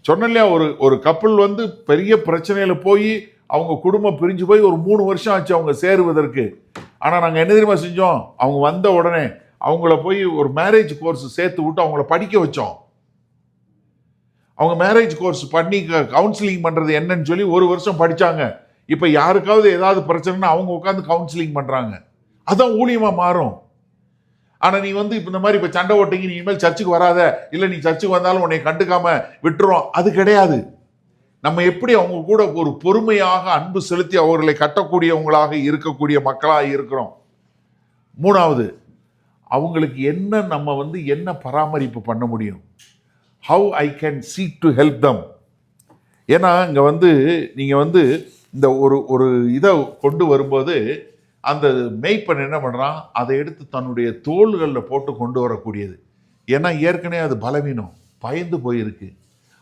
சொன்ன இல்லையா, ஒரு கப்பல் வந்து பெரிய பிரச்சனையில போய் அவங்க குடும்பம் பிரிஞ்சு போய் ஒரு 3 வருஷம் ஆச்சு அவங்க சேருவதற்கு. ஆனால் நாங்கள் என்ன தெரியுமா செஞ்சோம்? அவங்க வந்த உடனே அவங்கள போய் ஒரு மேரேஜ் கோர்ஸ் சேர்த்து விட்டு அவங்கள படிக்க வச்சோம். அவங்க மேரேஜ் கோர்ஸ் பண்ணி கவுன்சிலிங் பண்ணுறது என்னன்னு சொல்லி 1 வருஷம் படித்தாங்க. இப்போ யாருக்காவது ஏதாவது பிரச்சனைனா அவங்க உட்காந்து கவுன்சிலிங் பண்ணுறாங்க. அதான் ஊழியமாக மாறும். ஆனால் நீ வந்து இப்போ இந்த மாதிரி இப்போ சண்டை ஓட்டிங்க, நீ இனிமேல் சர்ச்சுக்கு வராத, இல்லை நீ சர்ச்சுக்கு வந்தாலும் உன்னை கண்டுக்காம விட்டுரும், அது கிடையாது. நம்ம எப்படி அவங்க கூட ஒரு பொறுமையாக அன்பு செலுத்தி அவர்களை கட்டக்கூடியவங்களாக இருக்கக்கூடிய மக்களாக இருக்கிறோம். 3வது, அவங்களுக்கு என்ன நம்ம வந்து என்ன பராமரிப்பு பண்ண முடியும்? How I can seek to help them. ஏன்னா இங்கே வந்து நீங்கள் வந்து இந்த ஒரு இதை கொண்டு வரும்போது அந்த மேய்ப்பன் என்ன பண்ணுறான், அதை எடுத்து தன்னுடைய தோள்களில் போட்டு கொண்டு வரக்கூடியது. ஏன்னா ஏற்கனவே அது பலவீனம், பயந்து போயிருக்கு.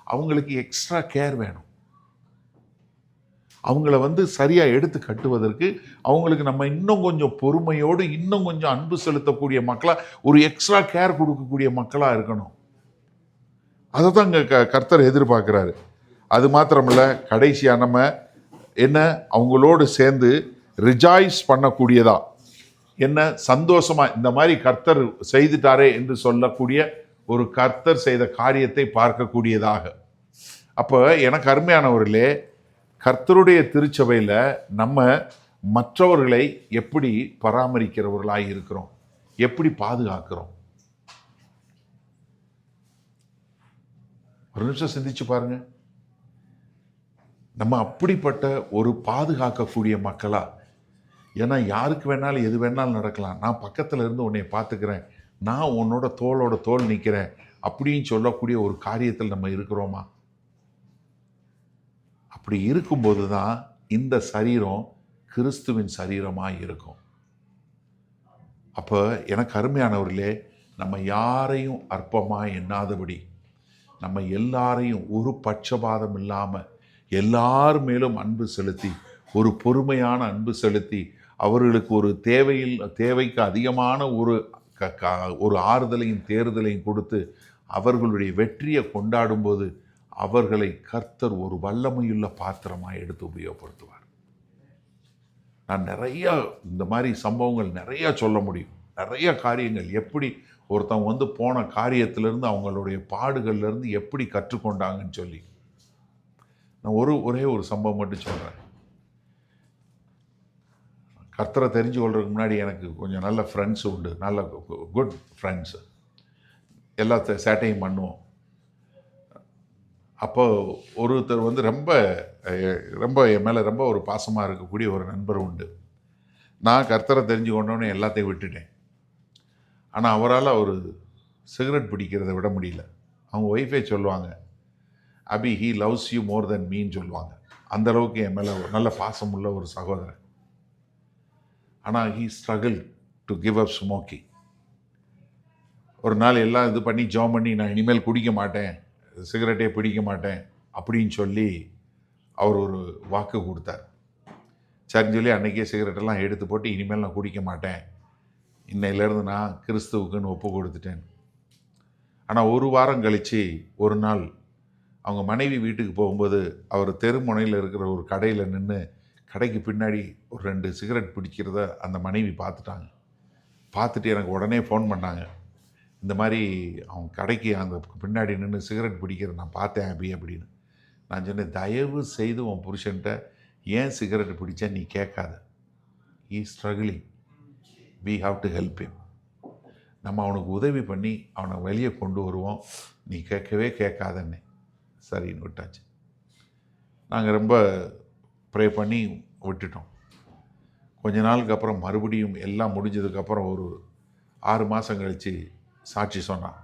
அவங்களுக்கு எக்ஸ்ட்ரா கேர் வேணும். அவங்கள வந்து சரியாக எடுத்து கட்டுவதற்கு அவங்களுக்கு நம்ம இன்னும் கொஞ்சம் பொறுமையோடு, இன்னும் கொஞ்சம் அன்பு செலுத்தக்கூடிய மக்களாக, ஒரு எக்ஸ்ட்ரா கேர் கொடுக்கக்கூடிய மக்களாக இருக்கணும். அதை தான் இங்கே கர்த்தர் எதிர்பார்க்குறாரு. அது மாத்திரமில்ல, கடைசியாக நம்ம என்ன, அவங்களோடு சேர்ந்து ரிஜாய்ஸ் பண்ணக்கூடியதா, என்ன சந்தோஷமா இந்த மாதிரி கர்த்தர் செய்துட்டாரே என்று சொல்லக்கூடிய ஒரு கர்த்தர் செய்த காரியத்தை பார்க்கக்கூடியதாக. அப்போ எனக்கு அருமையானவர்களே, கர்த்தருடைய திருச்சபையில் நம்ம மற்றவர்களை எப்படி பராமரிக்கிறவர்களாய் இருக்கிறோம், எப்படி பாதுகாக்கிறோம்? ஒரு நிமிஷம் சிந்திச்சு பாருங்க. நம்ம அப்படிப்பட்ட ஒரு பாதுகாக்கக்கூடிய மக்களா? ஏன்னா யாருக்கு வேணாலும் எது வேணாலும் நடக்கலாம். நான் பக்கத்தில் இருந்து உன்னை பார்த்துக்கிறேன், நான் உன்னோட தோளோட தோள் நிற்கிறேன் அப்படின்னு சொல்லக்கூடிய ஒரு காரியத்தில் நம்ம இருக்கிறோமா? அப்படி இருக்கும்போது தான் இந்த சரீரம் கிறிஸ்துவின் சரீரமாக இருக்கும். அப்போ எனக்கு அருமையானவர்களே, நம்ம யாரையும் அற்பமாக எண்ணாதபடி, நம்ம எல்லாரையும் ஒரு பட்சபாதம் இல்லாமல் எல்லார் மேலும் அன்பு செலுத்தி, ஒரு பொறுமையான அன்பு செலுத்தி, அவர்களுக்கு ஒரு தேவைக்கு அதிகமான ஒரு ஆறுதலையும் தேறுதலையும் கொடுத்து அவர்களுடைய வெற்றியை கொண்டாடும்போது அவர்களை கர்த்தர் ஒரு வல்லமையுள்ள பாத்திரமாக எடுத்து உபயோகப்படுத்துவார். நான் நிறைய இந்த மாதிரி சம்பவங்கள் நிறைய சொல்ல முடியும். நிறைய காரியங்கள், எப்படி ஒருத்தவங்க வந்து போன காரியத்திலேருந்து அவங்களுடைய பாடுகள்லேருந்து எப்படி கற்றுக்கொண்டாங்கன்னு சொல்லி நான் ஒரே ஒரு சம்பவம் மட்டும் சொல்கிறேன். கர்த்தரை தெரிஞ்சு கொள்றதுக்கு முன்னாடி எனக்கு கொஞ்சம் நல்ல ஃப்ரெண்ட்ஸ் உண்டு, நல்ல குட் ஃப்ரெண்ட்ஸு. எல்லா சேட்டையும் பண்ணுவோம். அப்போ ஒருத்தர் வந்து ரொம்ப என் மேலே ரொம்ப ஒரு பாசமாக இருக்கக்கூடிய ஒரு நண்பர் உண்டு. நான் கர்த்தரை தெரிஞ்சு கொண்டோன்னே எல்லாத்தையும் விட்டுட்டேன். ஆனால் அவரால் ஒரு சிகரெட் பிடிக்கிறத விட முடியல. அவங்க ஒய்ஃபே சொல்லுவாங்க, அபி ஹீ லவ்ஸ் யூ மோர் தென் மீன்னு சொல்லுவாங்க. அந்தளவுக்கு என் மேலே நல்ல பாசமுள்ள ஒரு சகோதரன். ஆனால் he struggle to give up smoking. ஒரு நாள் எல்லாம் இது பண்ணி ஜாம் பண்ணி, நான் இனிமேல் குடிக்க மாட்டேன், சிகரெட்டே பிடிக்க மாட்டேன் அப்படின்னு சொல்லி அவர் ஒரு வாக்கு கொடுத்தார். சரின்னு சொல்லி அன்றைக்கே சிகரெட்டெல்லாம் எடுத்து போட்டு இனிமேல் நான் குடிக்க மாட்டேன், இன்னையிலேருந்து நான் கிறிஸ்துவுக்குன்னு ஒப்பு கொடுத்துட்டேன். ஆனால் ஒரு வாரம் கழித்து ஒரு நாள் அவங்க மனைவி வீட்டுக்கு போகும்போது அவர் தெருமுனையில் இருக்கிற ஒரு கடையில் நின்று, கடைக்கு பின்னாடி ஒரு 2 சிகரெட் பிடிக்கிறத அந்த மனைவி பார்த்துட்டாங்க. பார்த்துட்டு எனக்கு உடனே ஃபோன் பண்ணாங்க, இந்த மாதிரி அவங்க கடைக்கு அந்த பின்னாடி நின்று சிகரெட் பிடிக்கிறத நான் பார்த்தேன் அபி அப்படின்னு. நான் சொன்னேன், தயவு செய்து உன் புருஷன்ட்ட ஏன் சிகரெட் பிடிச்சா நீ கேட்காத. He struggling, we have to help him. நம்ம அவனுக்கு உதவி பண்ணி அவனை வெளியே கொண்டு வருவோம், நீ கேட்கவே கேட்காதன்னு. சரின்னு விட்டாச்சு. நாங்கள் ரொம்ப ப்ரே பண்ணி விட்டுட்டோம். கொஞ்ச நாளுக்கு அப்புறம் மறுபடியும் எல்லாம் முடிஞ்சதுக்கப்புறம் ஒரு 6 மாதம் கழித்து சாட்சி சொன்னான்,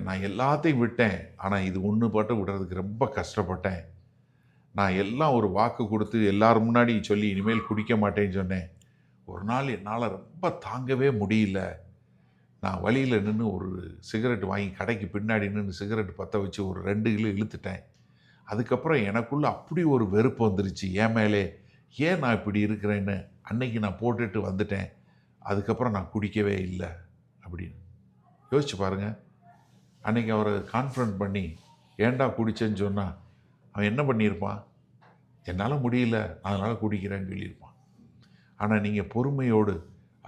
நான் எல்லாத்தையும் விட்டேன், ஆனால் இது ஒன்று மட்டும் விடுறதுக்கு ரொம்ப கஷ்டப்பட்டேன். நான் எல்லாம் ஒரு வாக்கு கொடுத்து எல்லாரும் முன்னாடி சொல்லி இனிமேல் குடிக்க மாட்டேன்னு சொன்னேன். ஒரு நாள் என்னால் ரொம்ப தாங்கவே முடியல. நான் வழியில் நின்று ஒரு சிகரெட் வாங்கி கடைக்கு பின்னாடி நின்று சிகரெட் பற்ற வச்சு ஒரு 2 கிலோ இழுத்துட்டேன். அதுக்கப்புறம் எனக்குள்ளே அப்படி ஒரு வெறுப்பு வந்துருச்சு என் மேலே, ஏன் நான் இப்படி இருக்கிறேன்னு. அன்னைக்கு நான் போட்டுட்டு வந்துட்டேன், அதுக்கப்புறம் நான் குடிக்கவே இல்லை அப்படின்னு. யோசிச்சு பாருங்கள். அன்றைக்கி அவரை கான்ஃபரன்ட் பண்ணி ஏன்டா குடித்தேன்னு சொன்னால் அவன் என்ன பண்ணியிருப்பான்? என்னால் முடியல, அதனால் குடிக்கிறேன்னு சொல்லியிருப்பான். ஆனால் நீங்கள் பொறுமையோடு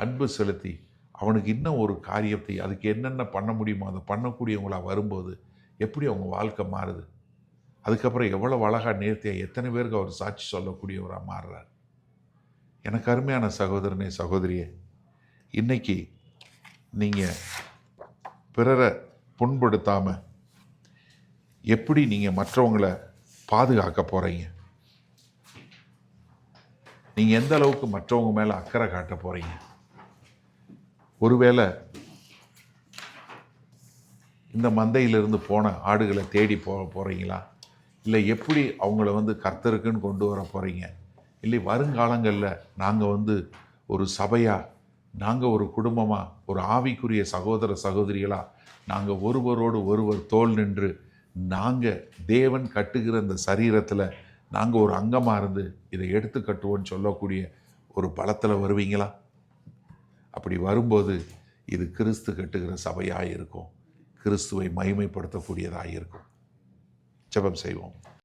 அன்பு செலுத்தி அவனுக்கு இன்னும் ஒரு காரியத்தை, அதுக்கு என்னென்ன பண்ண முடியுமோ அதை பண்ணக்கூடியவங்களாக வரும்போது எப்படி அவங்க வாழ்க்கை மாறுது. அதுக்கப்புறம் எவ்வளோ அழகாக நேர்த்தியாக எத்தனை பேருக்கு அவர் சாட்சி சொல்லக்கூடியவராக மாறுறார். எனக்கு அருமையான சகோதரனே சகோதரியே, இன்றைக்கி நீங்கள் பிறரை புண்படுத்தாமல் எப்படி நீங்கள் மற்றவங்களை பாதுகாக்க போகிறீங்க? நீங்கள் எந்த அளவுக்கு மற்றவங்க மேலே அக்கறை காட்ட போகிறீங்க? ஒருவேளை இந்த மந்தையிலிருந்து போன ஆடுகளை தேடி போகிறீங்களா? இல்லை எப்படி அவங்கள வந்து கர்த்தருக்குன்னு கொண்டு வர போகிறீங்க? இல்லை வருங்காலங்களில் நாங்கள் ஒரு சபையாக, நாங்கள் ஒரு குடும்பமாக, ஒரு ஆவிக்குரிய சகோதர சகோதரிகளாக நாங்கள் ஒருவரோடு ஒருவர் தோள் நின்று நாங்கள் தேவன் கட்டுகிற இந்த சரீரத்தில் நாங்கள் ஒரு அங்கமாக இருந்து இதை எடுத்து கட்டுவோன்னு சொல்லக்கூடிய ஒரு பலத்தில் வருவீங்களா? அப்படி வரும்போது இது கிறிஸ்து கட்டுகிற சபையாக இருக்கும், கிறிஸ்துவை மகிமைப்படுத்தக்கூடியதாக இருக்கும். ஜெபம் செய்வோம்.